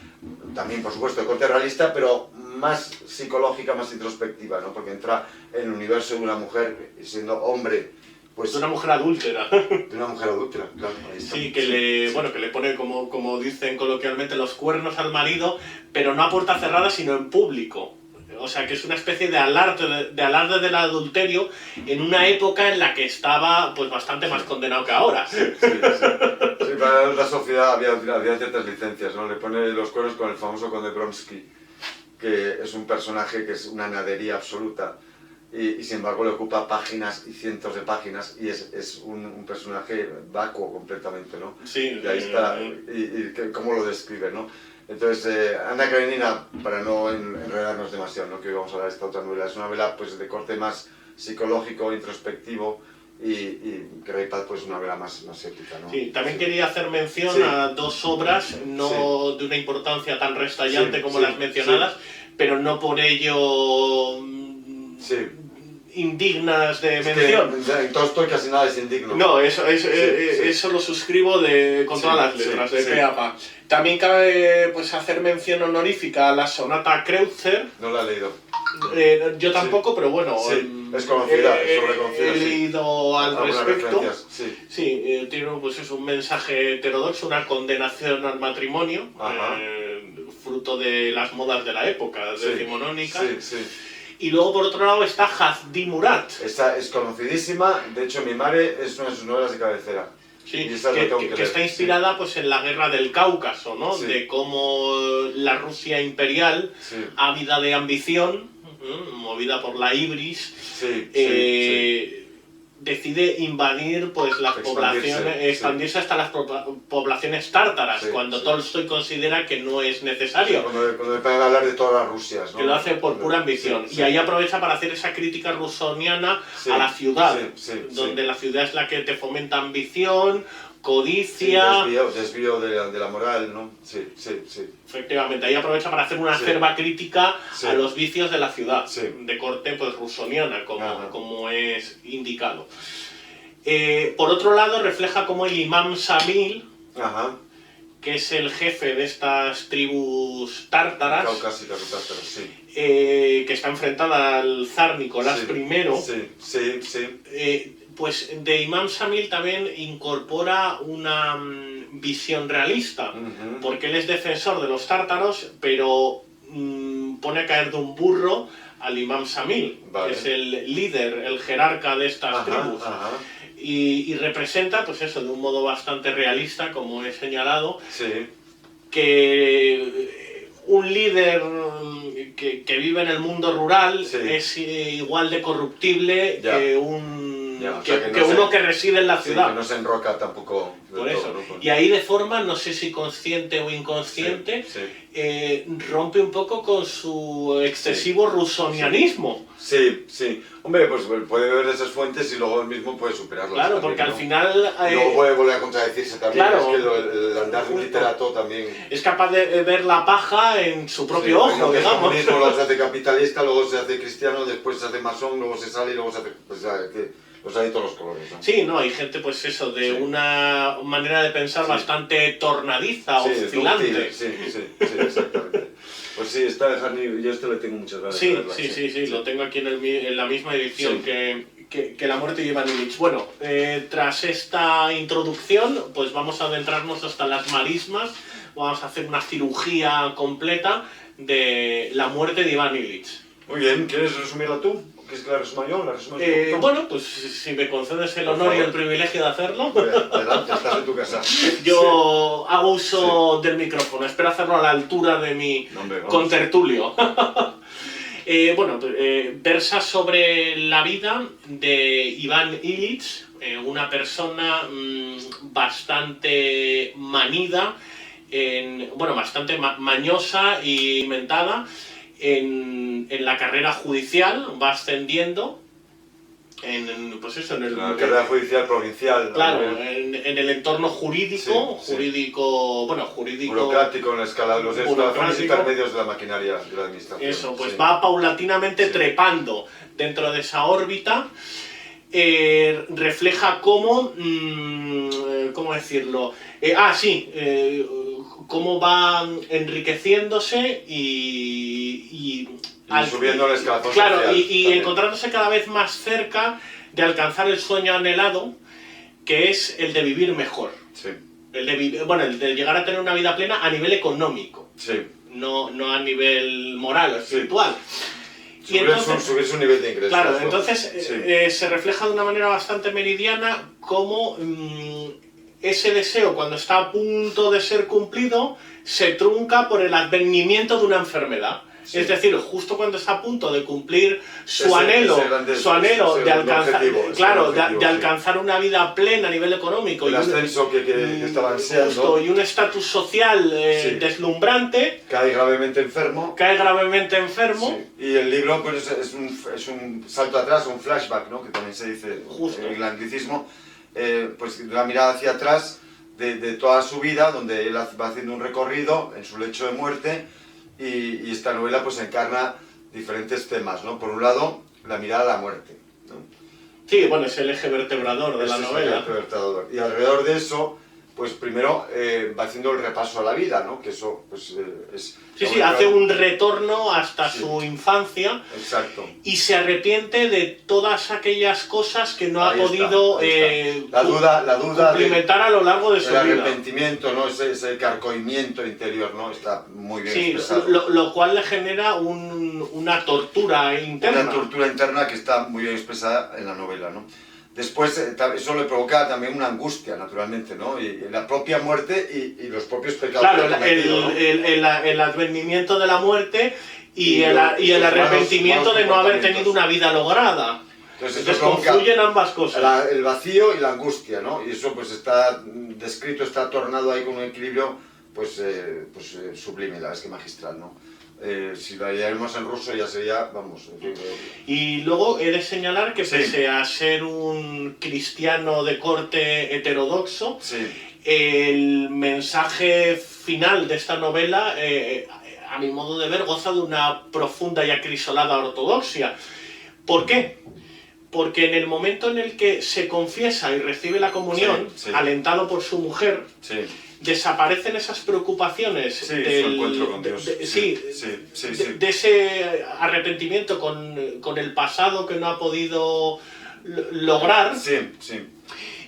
también, por supuesto, de corte realista, pero más psicológica, más introspectiva, ¿no? Porque entra en el universo de una mujer siendo hombre. Pues, de una mujer adúltera. De una mujer adúltera, claro. Ahí está. Sí, que le pone, como dicen coloquialmente, los cuernos al marido, pero no a puerta cerrada, sino en público. O sea, que es una especie de alarde del adulterio en una época en la que estaba pues bastante más condenado que ahora. Sí, para la sociedad había ciertas licencias, ¿no? Le pone los cuernos con el famoso conde Bronsky, que es un personaje que es una nadería absoluta. Y sin embargo le ocupa páginas y cientos de páginas y es un personaje vacuo completamente, ¿no? Sí. Y ahí está, cómo lo describe, ¿no? Entonces, Ana Karenina, para no enredarnos demasiado, ¿no? Que hoy vamos a hablar de esta otra novela, es una novela pues, de corte más psicológico, introspectivo, y Guerra y Paz pues una novela más épica, ¿no? Sí, también quería hacer mención a dos obras, no de una importancia tan restallante como las mencionadas, pero no por ello... indignas de mención. En Tolstoy casi nada es indigno. No, eso lo suscribo con todas las letras, de pe a pa. También cabe pues, hacer mención honorífica a la sonata Kreutzer. No la he leído. Yo tampoco, pero bueno, es conocida, es reconocida. He leído al respecto. Sí, tiene pues, es un mensaje heterodoxo, una condenación al matrimonio, fruto de las modas de la época decimonónica. Y luego, por otro lado, está Hazdi Murat. Esta es conocidísima, de hecho, mi madre es una de sus novelas de cabecera. Sí, que está inspirada pues, en la guerra del Cáucaso, ¿no? De cómo la Rusia imperial, ávida de ambición, movida por la ibris, decide invadir pues, las poblaciones, expandirse hasta las poblaciones tártaras, cuando Tolstoy considera que no es necesario. Cuando le pueden hablar de todas las Rusias, ¿no? Que lo hace por pura ambición. Y ahí aprovecha para hacer esa crítica rusoniana a la ciudad, donde la ciudad es la que te fomenta ambición, codicia... Desvío de la moral, ¿no? Sí. Efectivamente, ahí aprovecha para hacer una acerba crítica a los vicios de la ciudad, de corte pues, rusoniana, como es indicado. Por otro lado, refleja como el imam Samil, que es el jefe de estas tribus tártaras, caucásicas, que está enfrentada al zar Nicolás I. Pues de Imam Samil también incorpora una visión realista, porque él es defensor de los tártaros, pero pone a caer de un burro al Imam Samil, que es el líder, el jerarca de estas tribus. Y representa, pues eso, de un modo bastante realista, como he señalado, que un líder que vive en el mundo rural es igual de corruptible que un Ya, o que, sea, que que no uno se- que reside en la Sí, ciudad. que no se enroca tampoco del Por eso. todo, ¿no? Y ahí de forma, no sé si consciente o inconsciente, Sí, rompe un poco con su excesivo rusonianismo. sí, sí. Hombre, pues puede beber de esas fuentes y luego él mismo puede superarlas. Claro, también, porque al ¿no? final Y luego puede volver a contradecirse también. claro. Es que el andar de un literato también... es capaz de ver la paja en su propio Sí, ojo, lo que es digamos. comunismo, luego se hace capitalista, luego se hace cristiano, después se hace masón, luego se sale y luego se hace... Pues, que los hay de todos los colores, ¿no? Sí, no, hay gente, pues eso, de Sí. una manera de pensar Sí. bastante tornadiza, Sí, oscilante. dúctil, sí, exactamente. Pues sí, está Harney, yo le tengo muchas ganas de Sí, verla, sí, lo tengo aquí en la misma edición Sí. que La muerte de Iván Ilich. Bueno, tras esta introducción, pues vamos a adentrarnos hasta las marismas, vamos a hacer una cirugía completa de La muerte de Iván Ilich. Muy bien, ¿quieres resumirla tú? ¿Quieres que la resuma yo? ¿La resumas tú? Bueno, pues si me concedes el Por honor y favor. el privilegio de hacerlo, Adelante, estás en tu casa. yo hago uso del micrófono, espero hacerlo a la altura de mi No, hombre, vamos. contertulio. Versa sobre la vida de Iván Ilich, una persona bastante manida, bastante mañosa y mentada en la carrera judicial, va ascendiendo en el... La carrera judicial provincial. Claro, ¿no? en el entorno jurídico, Sí, sí. jurídico... Burocrático en la escala, los escalafones burocrático. intermedios de la maquinaria de la administración. Eso, pues sí. va paulatinamente Sí. trepando dentro de esa órbita. Refleja cómo... ¿cómo decirlo? Cómo va enriqueciéndose y subiendo el escalafón claro, social y también. encontrándose cada vez más cerca de alcanzar el sueño anhelado, que es el de vivir mejor. Sí, El de llegar a tener una vida plena a nivel económico, sí. no a nivel moral o espiritual. Y Subir su nivel de ingresos. claro, ¿no? entonces Sí. se refleja de una manera bastante meridiana cómo ese deseo, cuando está a punto de ser cumplido, se trunca por el advenimiento de una enfermedad. Sí. Es decir, justo cuando está a punto de cumplir su Ese anhelo ese de alcanzar, objetivo, ese claro, objetivo, de sí. alcanzar una vida plena a nivel económico El y ascenso que estaba ansiando. justo, y un estatus social Sí. deslumbrante, Cae gravemente enfermo. cae gravemente enfermo. Sí. Y el libro pues, es un salto atrás, un flashback, ¿no? Que también se dice Justo. en el anglicismo, pues la mirada hacia atrás de toda su vida, donde él va haciendo un recorrido en su lecho de muerte y esta novela pues encarna diferentes temas, ¿no? Por un lado, la mirada a la muerte, ¿no? Sí, bueno, es el eje vertebrador de la Ese es el novela. libertador. Y alrededor de eso, pues primero va haciendo el repaso a la vida, ¿no? Que eso pues es... Sí, hace un retorno hasta Sí. su infancia Exacto. y se arrepiente de todas aquellas cosas que no ha Ahí está, podido ahí está. La duda cumplimentar a lo largo de su el vida. arrepentimiento, ¿no? Ese carcoimiento interior, ¿no? Está muy bien Sí, expresado. lo cual le genera una tortura interna. Una tortura interna que está muy bien expresada en la novela, ¿no? Después, eso le provoca también una angustia, naturalmente, ¿no? Y la propia muerte y los propios pecados Claro, que ha cometido, ¿no? el advenimiento de la muerte y Y el los arrepentimiento malos de no haber comportamientos. tenido una vida lograda. Entonces, Entonces eso provoca confluyen ambas cosas. el vacío y la angustia, ¿no? Y eso pues está descrito, está tornado ahí con un equilibrio sublime, la verdad es que magistral, ¿no? Si lo leemos en ruso ya sería, vamos... Y luego he de señalar que Sí. pese a ser un cristiano de corte heterodoxo, Sí, el mensaje final de esta novela, a mi modo de ver, goza de una profunda y acrisolada ortodoxia. ¿Por qué? Porque en el momento en el que se confiesa y recibe la comunión, Sí, sí. alentado por su mujer, sí. desaparecen esas preocupaciones Sí, su encuentro con Dios. Sí. de ese arrepentimiento con el pasado que no ha podido lograr, Sí, sí.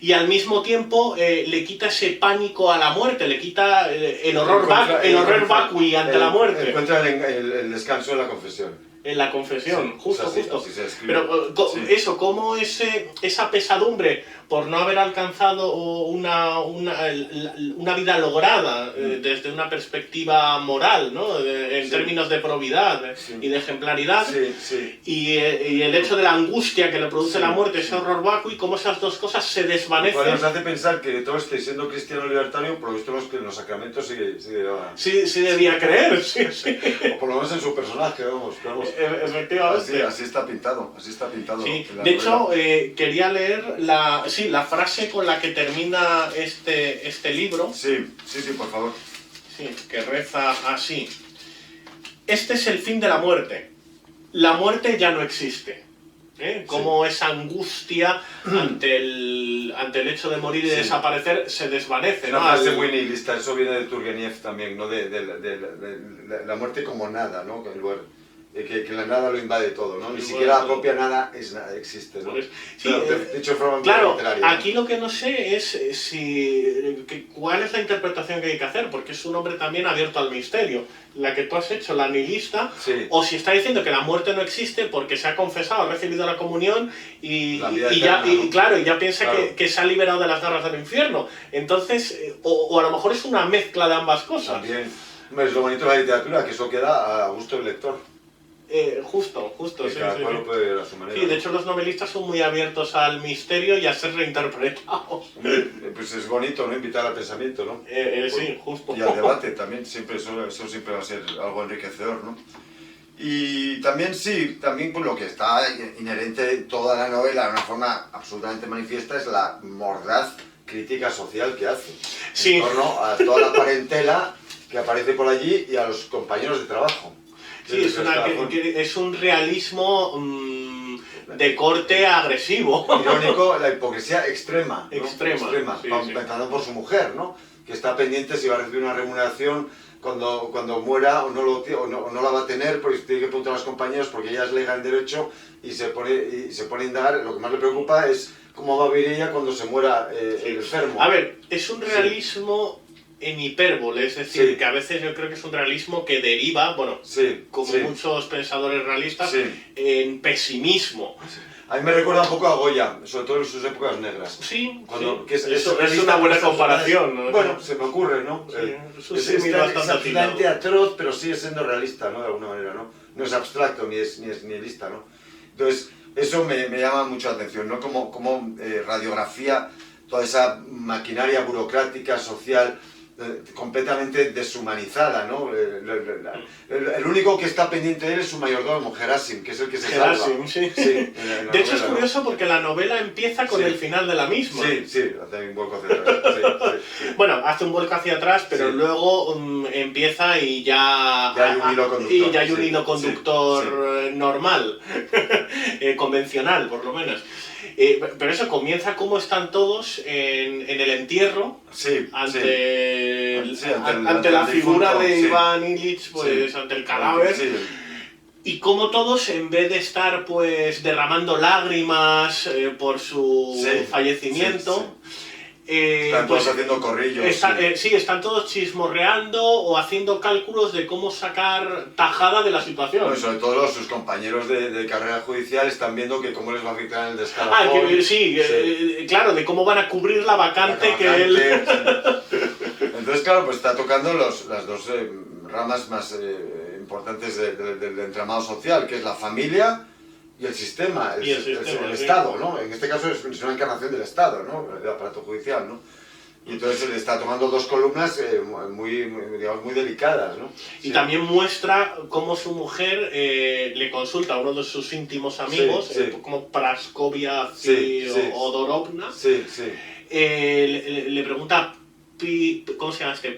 y al mismo tiempo le quita ese pánico a la muerte, le quita el horror vacui ante la muerte. Encuentra el descanso en la confesión. en la confesión, Sí, justo, así, justo. así se escribe. Pero Sí. eso, cómo esa pesadumbre por no haber alcanzado una vida lograda desde una perspectiva moral, ¿no? En Sí. términos de probidad Sí. y de ejemplaridad, Sí, sí. y el hecho de la angustia que le produce Sí, la muerte, ese sí. horror vacui, cómo esas dos cosas se Lo cual desvanecen. nos hace pensar que todo este siendo cristiano libertario, por lo visto en los sacramentos sigue Sí debía creer, sí. o por lo menos en su personaje, vamos. Efectivamente. Así está pintado. Sí, en la de hecho, novela. quería leer la frase con la que termina este libro, Sí, por favor. sí, que reza así. Este es el fin de la muerte. La muerte ya no existe. Como esa angustia ante el hecho de morir y Sí. desaparecer se desvanece, Es ¿no? una frase muy nihilista, eso viene de Turgeniev también, ¿no? De la muerte como nada, ¿no? Que la nada lo invade todo, ¿no? Ni siquiera la propia nada existe, ¿no? Pues, sí, De hecho, forma muy claro, literaria, ¿no? aquí lo que no sé es cuál es la interpretación que hay que hacer, porque es un hombre también abierto al misterio. La que tú has hecho, la nihilista, Sí. o si está diciendo que la muerte no existe porque se ha confesado, ha recibido la comunión y eterna, ¿no? claro, y ya piensa Claro. que se ha liberado de las garras del infierno. Entonces, o a lo mejor es una mezcla de ambas cosas. También. Hombre, es lo bonito de la literatura, que eso queda a gusto del lector. Justo, Que sí, cada sí, cual sí. lo puede ver a su manera. Sí, de hecho los novelistas son muy abiertos al misterio y a ser reinterpretados. Pues es bonito, ¿no? Invitar al pensamiento, ¿no? Sí, justo. Y al debate también, eso siempre va a ser algo enriquecedor, ¿no? Y también pues lo que está inherente en toda la novela de una forma absolutamente manifiesta es la mordaz crítica social que hace. Sí. En torno a toda la parentela que aparece por allí y a los compañeros de trabajo. Sí, es un realismo de corte agresivo. Irónico, la hipocresía extrema. ¿no? Extrema, sí, sí. Empezando por su mujer, ¿no? Que está pendiente si va a recibir una remuneración cuando muera o no la va a tener, porque tiene que preguntar a los compañeros porque ella es legal en derecho y se pone a indagar. Lo que más le preocupa es cómo va a vivir ella cuando se muera el enfermo. A ver, es un realismo en hipérbole, es decir, Sí. que a veces yo creo que es un realismo que deriva, bueno, Sí, como sí. muchos pensadores realistas, Sí. en pesimismo. A mí me recuerda un poco a Goya, sobre todo en sus épocas negras. Sí, Cuando, sí. que es Eso es realista una buena con esas comparación, ¿no? Bueno, se me ocurre, ¿no? Sí, es un es símil bastante absolutamente atinado. atroz, pero sigue siendo realista, ¿no? De alguna manera, ¿no? No es abstracto ni es nihilista, ¿no? Entonces, eso me llama mucho la atención, ¿no? Como radiografía toda esa maquinaria burocrática, social, completamente deshumanizada, ¿no? El único que está pendiente de él es su mayordomo, Gerasim, que es el que se salva. Gerasim, sí. En la De hecho, es novela, curioso porque la novela empieza con Sí. el final de la misma. Sí, hace un vuelco hacia atrás. Sí. Bueno, hace un vuelco hacia atrás, pero Sí. luego empieza y ya Ya hay un hilo conductor, y ya hay un sí, hilo conductor normal, convencional, por lo menos. Pero eso comienza como están todos en el entierro ante la figura de Iván Ilich, pues ante el cadáver. Y como todos, en vez de estar pues derramando lágrimas por su fallecimiento, están todos haciendo corrillos. Están todos chismorreando o haciendo cálculos de cómo sacar tajada de la situación. Bueno, sobre todo sus compañeros de carrera judicial están viendo que cómo les va a afectar en el descalabro. Claro, de cómo van a cubrir la vacante que él... Entonces, claro, pues está tocando las dos ramas más importantes del entramado social, que es la familia y el sistema, el Estado, ¿no? En este caso es una encarnación del Estado, ¿no? El aparato judicial, ¿no? Y entonces le está tomando dos columnas muy delicadas, ¿no? Y también muestra cómo su mujer le consulta a uno de sus íntimos amigos, como Praskovia Odorovna, le pregunta, ¿cómo se llama este?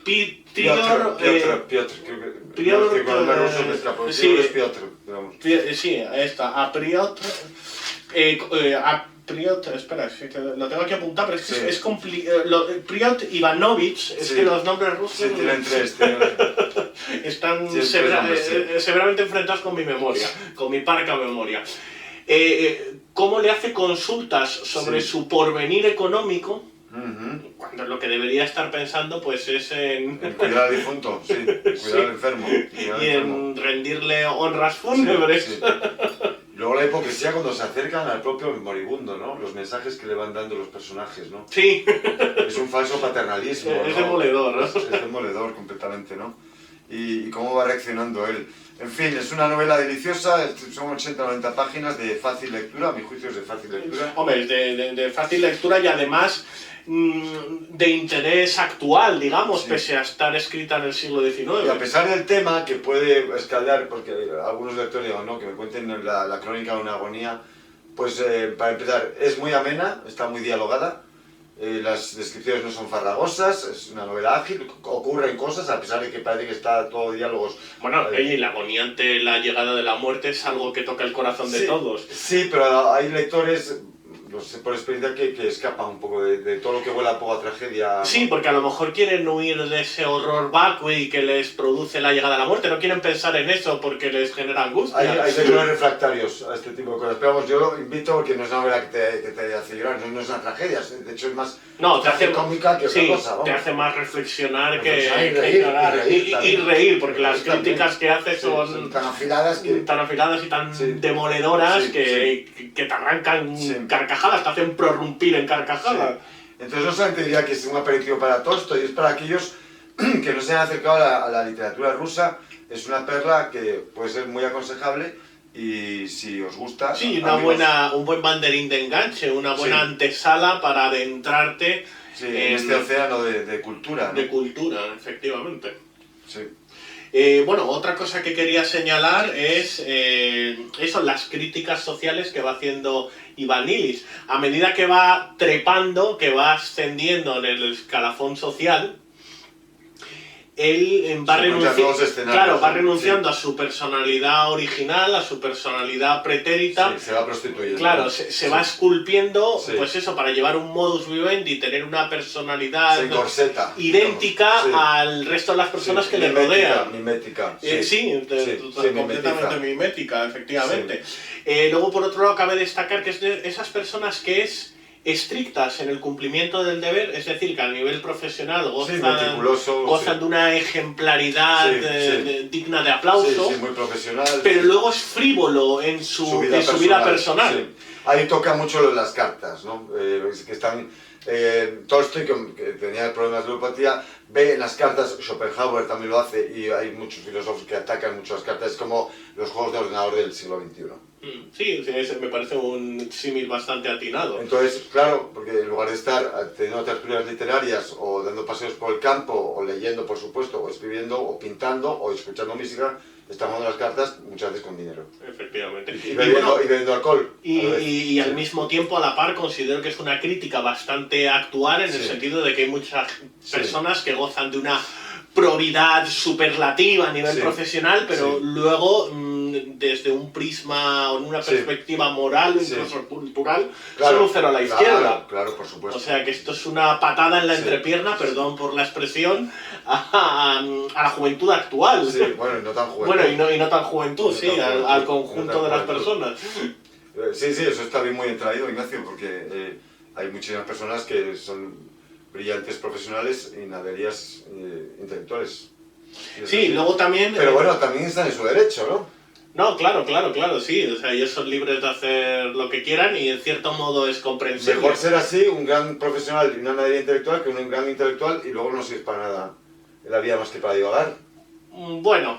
Piotr, sí, esta, a Piotr, espera, lo tengo aquí apuntado, pero es que es complicado. Piotr Ivanovich, es que los nombres rusos tienen tres, están severamente enfrentados con mi memoria, con mi parca memoria. Cómo le hace consultas sobre su porvenir económico, cuando lo que debería estar pensando pues es en cuidar al difunto, sí, cuidar al enfermo. Y en rendirle honras fúnebres. Sí, sí. Luego la hipocresía cuando se acercan al propio moribundo, ¿no? Los mensajes que le van dando los personajes, ¿no? Sí. Es un falso paternalismo, ¿no? Es demoledor, ¿no? Es demoledor completamente, ¿no? Y cómo va reaccionando él. En fin, es una novela deliciosa, son 80-90 páginas de fácil lectura, a mi juicio es de fácil lectura. Hombre, es de fácil lectura y además de interés actual, digamos, Sí. pese a estar escrita en el siglo XIX. Y a pesar del tema que puede escaldar, porque algunos lectores digan, no, que me cuenten la crónica de una agonía, pues para empezar, es muy amena, está muy dialogada, las descripciones no son farragosas, es una novela ágil, ocurren cosas, a pesar de que parece que está todo diálogos. Bueno, oye, la agonía ante la llegada de la muerte es algo que toca el corazón de todos. Sí, pero hay lectores, no sé por experiencia, que escapan un poco de todo lo que huele a poco a tragedia. Sí, porque a lo mejor quieren huir de ese horror vacui que les produce la llegada a la muerte, no quieren pensar en eso porque les genera angustia. Hay lectores refractarios a este tipo de cosas, pero vamos, yo lo invito porque no es una novela que te hace llorar, no es una tragedia, de hecho es más te hace cómica que otra cosa. Vamos. Te hace más reflexionar que y reír, porque las críticas que hace son tan afiladas y tan demoledoras que te arrancan carcajadas, te hacen prorrumpir en carcajadas. Sí. Entonces no solamente diría que es un aperitivo para Tolstoy, es para aquellos que no se han acercado a la literatura rusa, es una perla que puede ser muy aconsejable y si os gusta... Sí, un buen banderín de enganche, una buena antesala para adentrarte en este océano de cultura. De cultura, efectivamente. Sí. Bueno, otra cosa que quería señalar es las críticas sociales que va haciendo Ivan Illich. A medida que va trepando, que va ascendiendo en el escalafón social, él va renunciando a su personalidad original, a su personalidad pretérita. Sí, se va prostituyendo. Claro, se va esculpiendo, pues eso, para llevar un modus vivendi y tener una personalidad idéntica al resto de las personas que le rodean. Mimética. Completamente mimética, efectivamente. Luego, por otro lado, cabe destacar que es de esas personas que es estrictas en el cumplimiento del deber, es decir, que a nivel profesional gozan de una ejemplaridad digna de aplauso, muy profesional, pero luego es frívolo en su vida personal. Sí. Ahí toca mucho las cartas, ¿no? Que están... Tolstoy, que tenía problemas de ludopatía, ve en las cartas, Schopenhauer también lo hace, y hay muchos filósofos que atacan mucho las cartas, es como los juegos de ordenador del siglo XXI. Sí, me parece un símil bastante atinado. Entonces, claro, porque en lugar de estar teniendo tertulias literarias o dando paseos por el campo, o leyendo, por supuesto, o escribiendo, o pintando, o escuchando música, están jugando las cartas muchas veces con dinero. Efectivamente. Y bebiendo alcohol. Y al mismo tiempo, a la par, considero que es una crítica bastante actual en el sentido de que hay muchas personas que gozan de una probidad superlativa a nivel profesional, pero luego desde un prisma o en una perspectiva moral, incluso cultural, son un cero a la izquierda. Claro, por supuesto. O sea que esto es una patada en la entrepierna, perdón por la expresión, a la juventud actual. Sí, bueno, y no tan juventud. Bueno, y no tan juventud, al conjunto de las personas. Sí, eso está bien muy traído, Ignacio, porque hay muchísimas personas que son brillantes profesionales y naderías intelectuales. Sí, luego también... Pero bueno, también están en su derecho, ¿no? No, claro, sí. O sea, ellos son libres de hacer lo que quieran y en cierto modo es comprensible. Mejor ser así, un gran profesional y una nadería intelectual, que un gran intelectual y luego no sirve para nada en la vida más que para divagar. Bueno,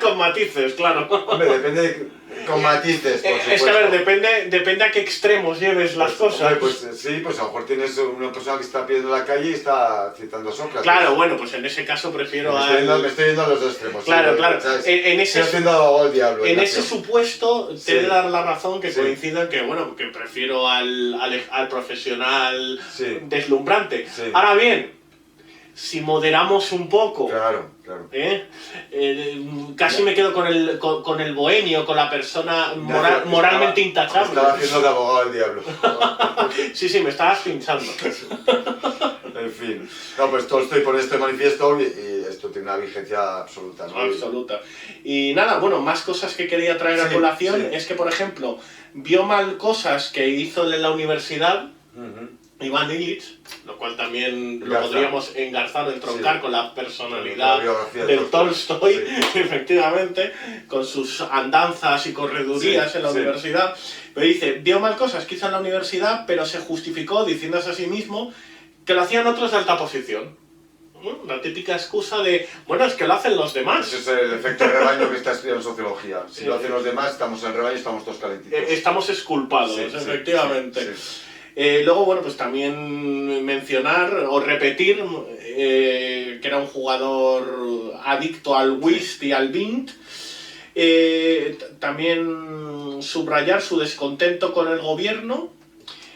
con matices, claro. Hombre, depende con matices, por supuesto. Es que a ver, depende a qué extremos lleves las cosas. Hombre, pues sí, pues a lo mejor tienes una persona que está pidiendo en la calle y está citando a Sócrates. Claro, bueno, pues en ese caso prefiero me estoy yendo a los dos extremos. Claro. En ese supuesto, te he de dar la razón que coincido en que, bueno, que prefiero al profesional deslumbrante. Sí. Ahora bien, si moderamos un poco... Claro. Casi me quedo con el bohemio, con la persona moralmente intachable. Estaba haciendo de abogado del diablo. Sí, me estabas pinchando. En fin. No, pues Tolstoy pone este manifiesto y esto tiene una vigencia absoluta, ¿no? Absoluta. Y nada, bueno, más cosas que quería traer a colación es que, por ejemplo, vio mal cosas que hizo en la universidad Iván Illich, lo cual también lo Garza. podríamos engarzar o entroncar Sí. con la personalidad La biografía de del Tolstoy, Sí. efectivamente, con sus andanzas y corredurías Sí, en la sí. universidad. Pero dice, dio mal cosas quizá en la universidad, pero se justificó diciéndose a sí mismo que lo hacían otros de alta posición. La típica excusa de, bueno, es que lo hacen los demás. Ese es el efecto de rebaño que está estudiando en sociología. Si lo hacen los demás, estamos en rebaño y estamos todos calentitos. Estamos exculpados, Sí, sí, efectivamente. sí. Luego, bueno, pues también mencionar o repetir que era un jugador adicto al whist y al bint. También subrayar su descontento con el gobierno,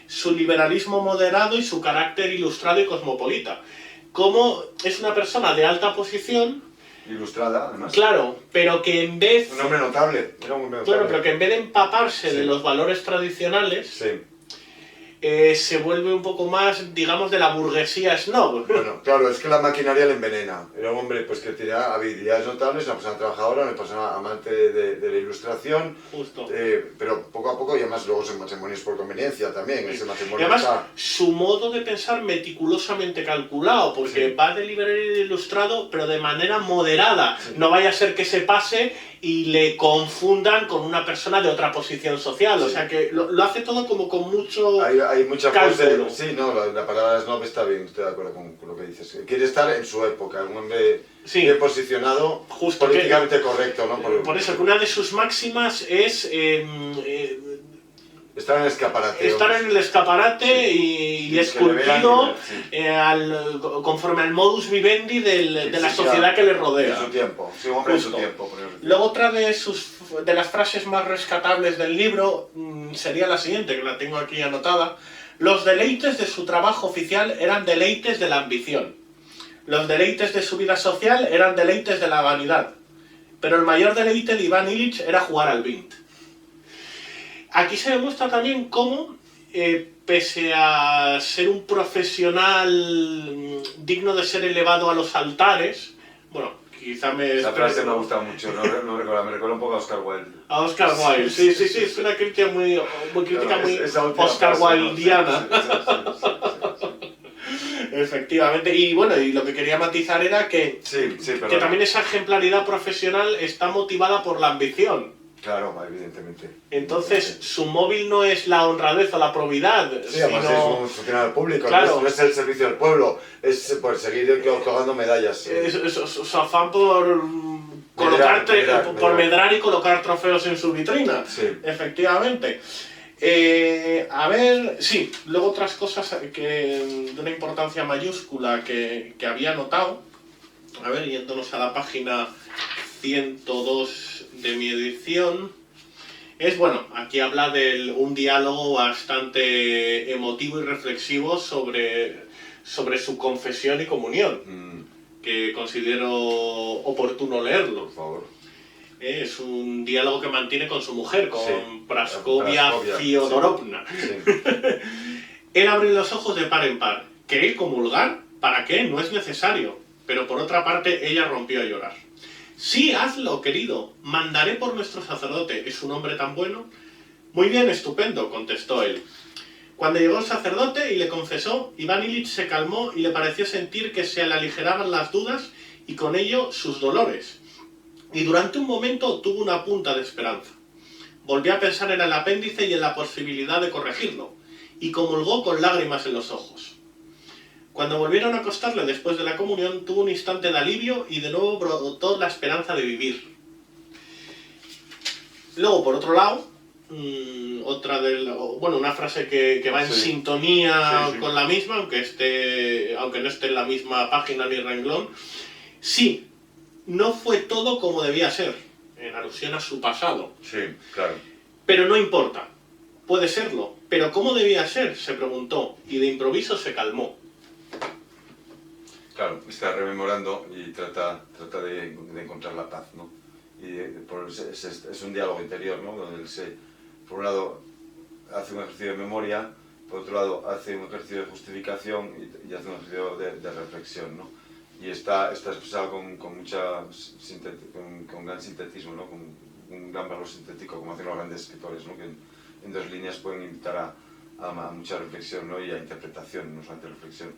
su liberalismo moderado y su carácter ilustrado y cosmopolita. Como es una persona de alta posición, Ilustrada, además. claro, pero que en vez... Un hombre notable. Era un hombre notable. Claro, pero que en vez de empaparse Sí. de los valores tradicionales, Sí. se vuelve un poco más, digamos, de la burguesía snob. Bueno, claro, es que la maquinaria le envenena. Era un hombre pues, que tenía habilidades notables, una persona trabajadora, una persona amante de la ilustración, Justo. pero poco a poco, y además luego se matrimonios por conveniencia también. Ese Y matrimonio además, está... su modo de pensar meticulosamente calculado, porque Sí. va de liberal y de ilustrado, pero de manera moderada. Sí. No vaya a ser que se pase y le confundan con una persona de otra posición social. Sí. O sea que lo hace todo como con mucho... Hay mucha cálculo. pose... Sí, no, la palabra snob está bien, estoy de acuerdo con lo que dices. Quiere estar en su época, un hombre Sí. bien posicionado, Justo políticamente correcto, ¿no? Por eso, que una de sus máximas es Estar en el escaparate. estar hombre. en el escaparate Sí. y Y que esculpido le vean, sí. conforme al modus vivendi de la Sí, sociedad que le En rodea. su tiempo, sí, un hombre en su Justo. tiempo. por ejemplo. Luego otra de las frases más rescatables del libro sería la siguiente, que la tengo aquí anotada. Los deleites de su trabajo oficial eran deleites de la ambición. Los deleites de su vida social eran deleites de la vanidad. Pero el mayor deleite de Iván Illich era jugar al bint. Aquí se demuestra también cómo, pese a ser un profesional digno de ser elevado a los altares, bueno, quizá me... Esa frase me ha gustado mucho, no recuerda, me recuerda un poco a Oscar Wilde. A Oscar Wilde, sí, es una crítica muy crítica Claro, muy esa última Oscar frase, ¿no? Wildiana. Sí. Efectivamente, y bueno, y lo que quería matizar era que pero también esa ejemplaridad profesional está motivada por la ambición. Claro, evidentemente. Entonces, su móvil no es la honradez o la probidad, Sí, además sino... es un funcionario público, Claro. no es el servicio del pueblo, es por seguir colgando medallas. su afán por colocarte, por medrar y colocar trofeos en su vitrina. Sí. Efectivamente. A ver, sí, luego otras cosas de una importancia mayúscula que había notado. A ver, yéndonos a la página 102 de mi edición. Es, bueno, aquí habla de un diálogo bastante emotivo y reflexivo sobre su confesión y comunión, que considero oportuno leerlo. Por favor. Es un diálogo que mantiene con su mujer, con Sí. Praskovia Fyodorovna. Sí. Él abre los ojos de par en par. ¿Queréis comulgar? ¿Para qué? No es necesario. Pero por otra parte, ella rompió a llorar. Sí, hazlo, querido. Mandaré por nuestro sacerdote. ¿Es un hombre tan bueno? Muy bien, estupendo, contestó él. Cuando llegó el sacerdote y le confesó, Iván Illich se calmó y le pareció sentir que se le aligeraban las dudas y con ello sus dolores. Y durante un momento tuvo una punta de esperanza. Volvió a pensar en el apéndice y en la posibilidad de corregirlo, y comulgó con lágrimas en los ojos. Cuando volvieron a acostarle después de la comunión, tuvo un instante de alivio y de nuevo brotó la esperanza de vivir. Luego, por otro lado, una frase que va en sintonía con la misma, aunque no esté en la misma página ni renglón. Sí, no fue todo como debía ser, en alusión a su pasado. Sí, claro. Pero no importa, puede serlo. ¿Pero cómo debía ser?, se preguntó, y de improviso se calmó. Claro, está rememorando y trata de encontrar la paz, ¿no? Y es un diálogo interior, ¿no? Donde él por un lado, hace un ejercicio de memoria, por otro lado, hace un ejercicio de justificación y hace un ejercicio de reflexión, ¿no? Y está expresado con gran sintetismo, ¿no? Con un gran valor sintético, como hacen los grandes escritores, ¿no? Que en 2 líneas pueden invitar a mucha reflexión, ¿no? Y a interpretación, no solamente reflexión.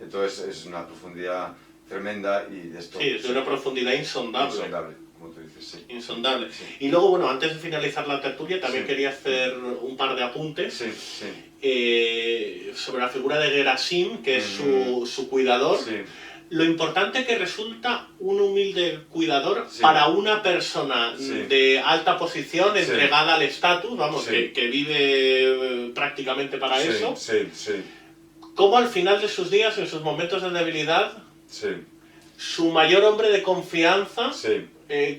Entonces es una profundidad tremenda y de esto... Sí, es de una profundidad insondable. Insondable, como tú dices, sí. Insondable. Sí. Y luego, bueno, antes de finalizar la tertulia, también Sí. quería hacer un par de apuntes Sí, sí. sobre la figura de Gerasim, que es su cuidador. Sí. Lo importante que resulta un humilde cuidador Sí. para una persona Sí. de alta posición, Sí. entregada al estatus, vamos, Sí. que vive prácticamente para Sí, eso, sí, sí, como al final de sus días, en sus momentos de debilidad, sí, su mayor hombre de confianza, sí,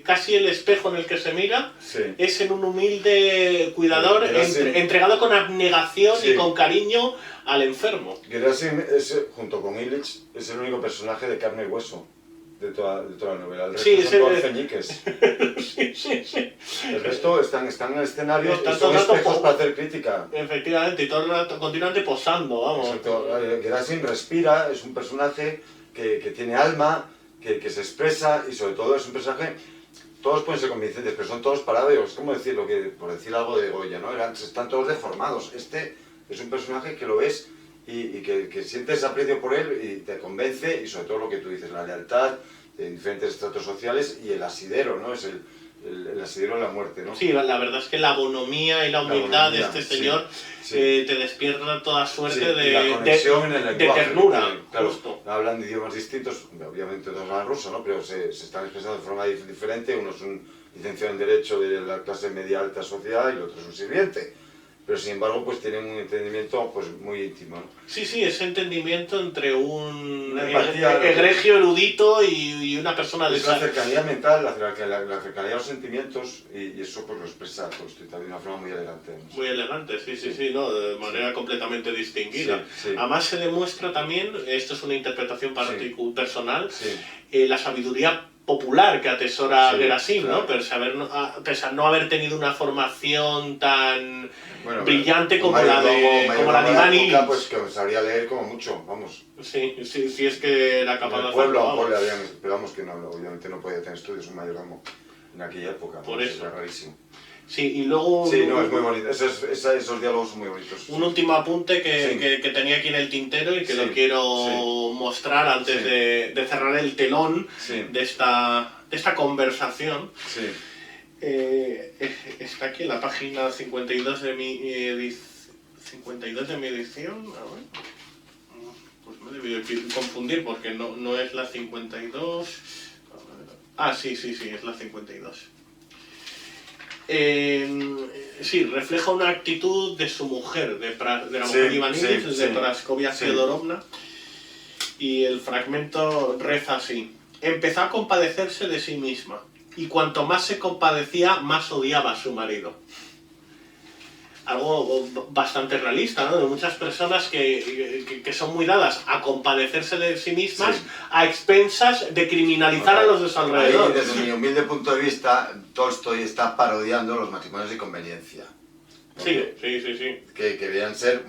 casi el espejo en el que se mira, sí. es en un humilde cuidador Gerasim. entregado con abnegación Sí. y con cariño al enfermo. Gerasim es, junto con Illich, es el único personaje de carne y hueso de toda la novela. El resto Sí, son ese- todos ceñiques. Sí, sí, sí. El resto están en el escenario Están y todo son el rato espejos po- para hacer crítica. Efectivamente, y todo el rato continuamente posando, vamos. Exacto. Gerasim respira, es un personaje que tiene alma, que se expresa y sobre todo es un personaje... Todos pueden ser convincentes, pero son todos parádigos. Es como decirlo, por decir algo de Goya, ¿no? Están todos deformados. Este es un personaje que lo ves y que sientes aprecio por él y te convence, y sobre todo lo que tú dices, la lealtad en diferentes estratos sociales y el asidero, ¿no? Es el asidero de la muerte, ¿no? Sí, la verdad es que la bonomía y la humildad de bonomía, este sí, señor sí. te despierta toda suerte Sí, de, y la conexión en el de lenguaje, ternura, claro, justo. hablan de idiomas distintos, obviamente todos hablan ruso, ¿no? Pero se están expresando de forma diferente. Uno es un licenciado en Derecho de la clase media alta sociedad y el otro es un sirviente. Pero sin embargo, pues tienen un entendimiento pues muy íntimo, ¿no? Sí, sí, ese entendimiento entre un Una empatía, egregio erudito y una persona de Es la esa... cercanía mental, la cercanía a los sentimientos, y eso pues lo expresa Tolstói también de una forma muy elegante. ¿No? Muy elegante, sí, sí, sí, ¿no? De manera completamente distinguida. Sí, sí. Además se demuestra también, esto es una interpretación Sí. personal, Sí. la sabiduría popular que atesora Sí, Gerasim, claro. ¿no? Pese a no haber tenido una formación tan Bueno, brillante como Mario la de Lobo, Iván época, Illich. pues que sabría leer como mucho, vamos. Sí, sí, sí, es que era capaz En de el pueblo, hacerlo, a lo mejor vamos. le habían, pero vamos que no, obviamente no podía tener estudios, un mayordomo en aquella época. Por pues, eso. Era rarísimo. Sí, y luego Sí, no, es muy bonito. Esos diálogos son muy bonitos. un último apunte Sí. que tenía aquí en el tintero y que Sí, lo quiero sí. mostrar antes Sí. de cerrar el telón Sí. de esta conversación. Sí. Está aquí en la página 52 de mi edición. 52 de mi edición. A ver. Pues me he debido confundir porque no es la 52. A ver. Ah, sí, es la 52. Sí, refleja una actitud de su mujer, de la mujer Sí, Iván sí, Illich, de sí. Praskovia Sí. Feodorovna, y el fragmento reza así: empezó a compadecerse de sí misma, y cuanto más se compadecía, más odiaba a su marido. Algo bastante realista, ¿no? De muchas personas que son muy dadas a compadecerse de sí mismas, Sí. a expensas de criminalizar a los de su alrededor. Ahí, desde mi humilde punto de vista, Tolstói está parodiando los matrimonios de conveniencia. ¿No? Sí, sí. Que debían ser,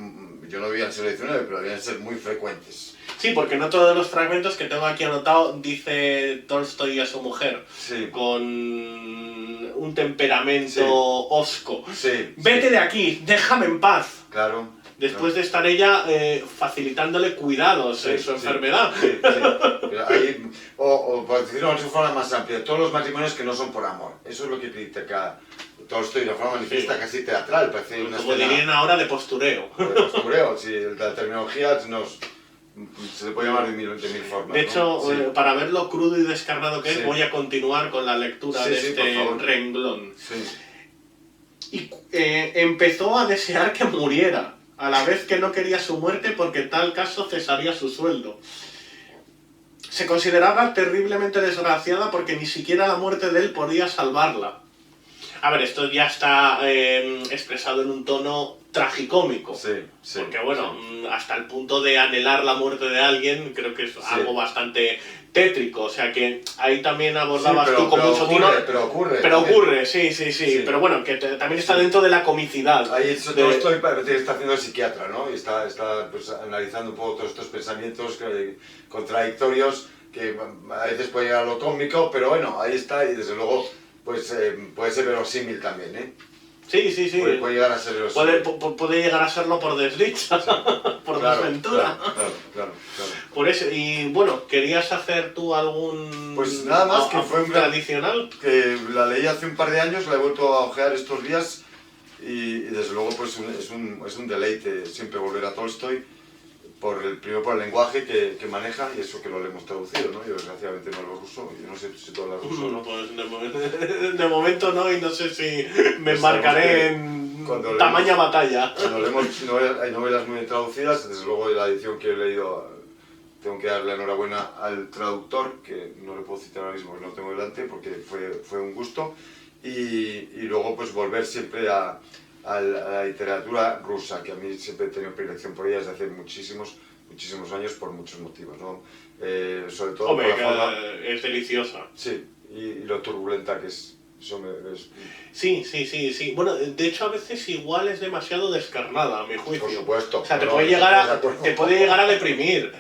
yo no vivía en el siglo XIX, pero debían ser muy frecuentes. Sí, porque en otro de los fragmentos que tengo aquí anotado dice Tolstói a su mujer, Sí. con un temperamento Sí. hosco: Sí. vete de aquí, déjame en paz. Claro. Después de estar ella facilitándole cuidados Sí, en su sí. enfermedad. Sí, sí. Pero ahí, o por decirlo de una forma más amplia, todos los matrimonios que no son por amor. Eso es lo que critica Tolstói de una forma manifiesta, Sí. casi teatral. Parece una Como escena dirían ahora, de postureo. de postureo. Sí, la terminología se le puede llamar de mil formas. De hecho, ¿no? Sí. para ver lo crudo y descarnado que es, Sí. voy a continuar con la lectura Sí, de sí, este por favor. renglón. Sí. Y empezó a desear que muriera, a la vez que no quería su muerte porque en tal caso cesaría su sueldo. Se consideraba terriblemente desgraciada porque ni siquiera la muerte de él podía salvarla. A ver, esto ya está expresado en un tono tragicómico. Sí, sí, Porque bueno, sí. hasta el punto de anhelar la muerte de alguien, creo que es algo bastante tétrico. O sea que ahí también abordabas Sí, tú con mucho tino. Pero ocurre. Pero también. ocurre, sí. Pero bueno, que también está dentro de la comicidad. Ahí Tolstói parece que está haciendo el psiquiatra, ¿no? Y está pues, analizando un poco todos estos pensamientos contradictorios que a veces puede llegar a lo cómico, pero bueno, ahí está y desde luego pues puede ser verosímil también, ¿eh? Sí, sí, sí. Puede llegar a ser los... Puede llegar a serlo por desdicha, Sí. por Claro, desventura. claro. Por eso, y bueno, ¿querías hacer tú algún Pues nada más que fue un tradicional? Que la leí hace un par de años, la he vuelto a ojear estos días y desde luego pues es un deleite siempre volver a Tolstoy, primero por el lenguaje que maneja y eso que lo hemos traducido, ¿no? Yo desgraciadamente no lo ruso, yo no sé si todo lo ruso o no. Pues de momento no, y no sé si me embarcaré en tamaña batalla. Cuando leemos hay novelas muy bien traducidas, desde luego la edición que he leído, tengo que darle enhorabuena al traductor, que no le puedo citar ahora mismo, que no lo tengo delante, porque fue un gusto, y luego pues volver siempre a la literatura rusa, que a mí siempre he tenido predilección por ella desde hace muchísimos años por muchos motivos, ¿no? Sobre todo Hombre, por la forma... es deliciosa. Sí, y lo turbulenta que es. Sí. Bueno, de hecho a veces igual es demasiado descarnada, a mi juicio. Por supuesto. O sea, te No, puede llegar a deprimir.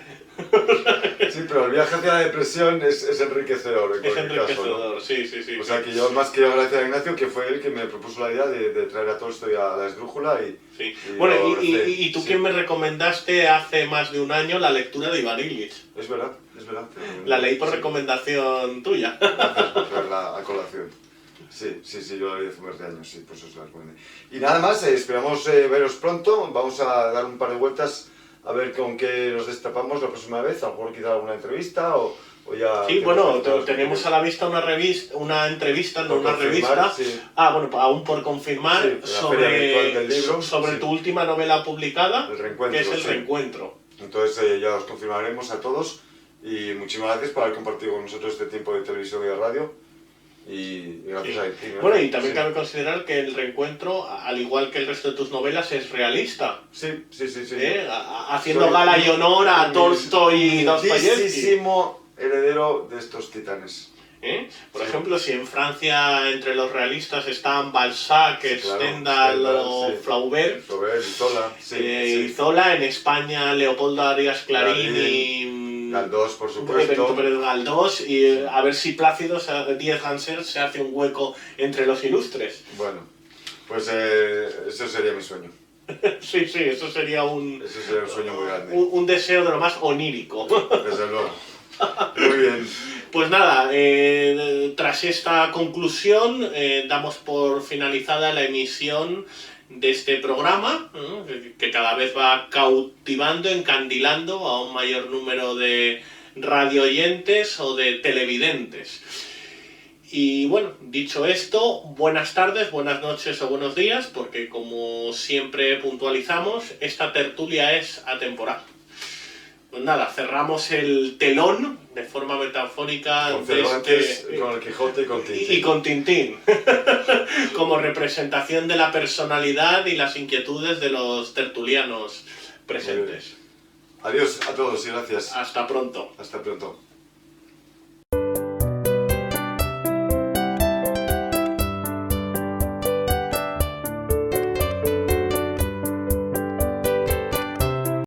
Sí, pero el viaje hacia la depresión es enriquecedor en Es cualquier enriquecedor, caso, ¿no? sí. O sea que yo más quiero agradecer a Ignacio, que fue él que me propuso la idea de traer a Tolstoy a la esdrújula Sí. Bueno, y tú quien me recomendaste hace más de un año la lectura de Ivan Illich. Es verdad. La leí por recomendación tuya. Gracias por traerla a colación. Sí, yo la leí hace más de años, sí, pues os la recomendé. Y nada más, esperamos veros pronto, vamos a dar un par de vueltas a ver con qué nos destapamos la próxima vez, a lo mejor quizá alguna entrevista o ya... Sí, bueno, tenemos a la vista una entrevista, no una revista. Sí. Bueno, aún por confirmar, Sí, sobre tu última novela publicada, que es El Reencuentro. Entonces ya os confirmaremos a todos y muchísimas gracias por haber compartido con nosotros este tiempo de televisión y de radio. Y gracias a ti. Bueno, y también cabe considerar que El Reencuentro, al igual que el resto de tus novelas, es realista. Sí. Haciendo gala y honor a Tolstoy y Dostoyevsky. Heredero de estos titanes. Por ejemplo, si en Francia entre los realistas están Balzac, Stendhal o Flaubert, y Zola, en España Leopoldo Arias Clarín y Galdós, por supuesto. Benito Pérez Galdós, y a ver si Plácido Díez Ganser se hace un hueco entre los ilustres. Bueno, pues eso sería mi sueño. Sí, eso sería un sueño muy grande. Un deseo de lo más onírico. Desde luego. Muy bien. Pues nada, tras esta conclusión damos por finalizada la emisión de este programa, que cada vez va cautivando, encandilando a un mayor número de radioyentes o de televidentes. Y bueno, dicho esto, buenas tardes, buenas noches o buenos días, porque como siempre puntualizamos, esta tertulia es atemporal. Pues nada, cerramos el telón de forma metafórica con Cervantes, con el Quijote y con Tintín. Y con Tintín, como representación de la personalidad y las inquietudes de los tertulianos presentes. Adiós a todos y gracias. Hasta pronto. Hasta pronto.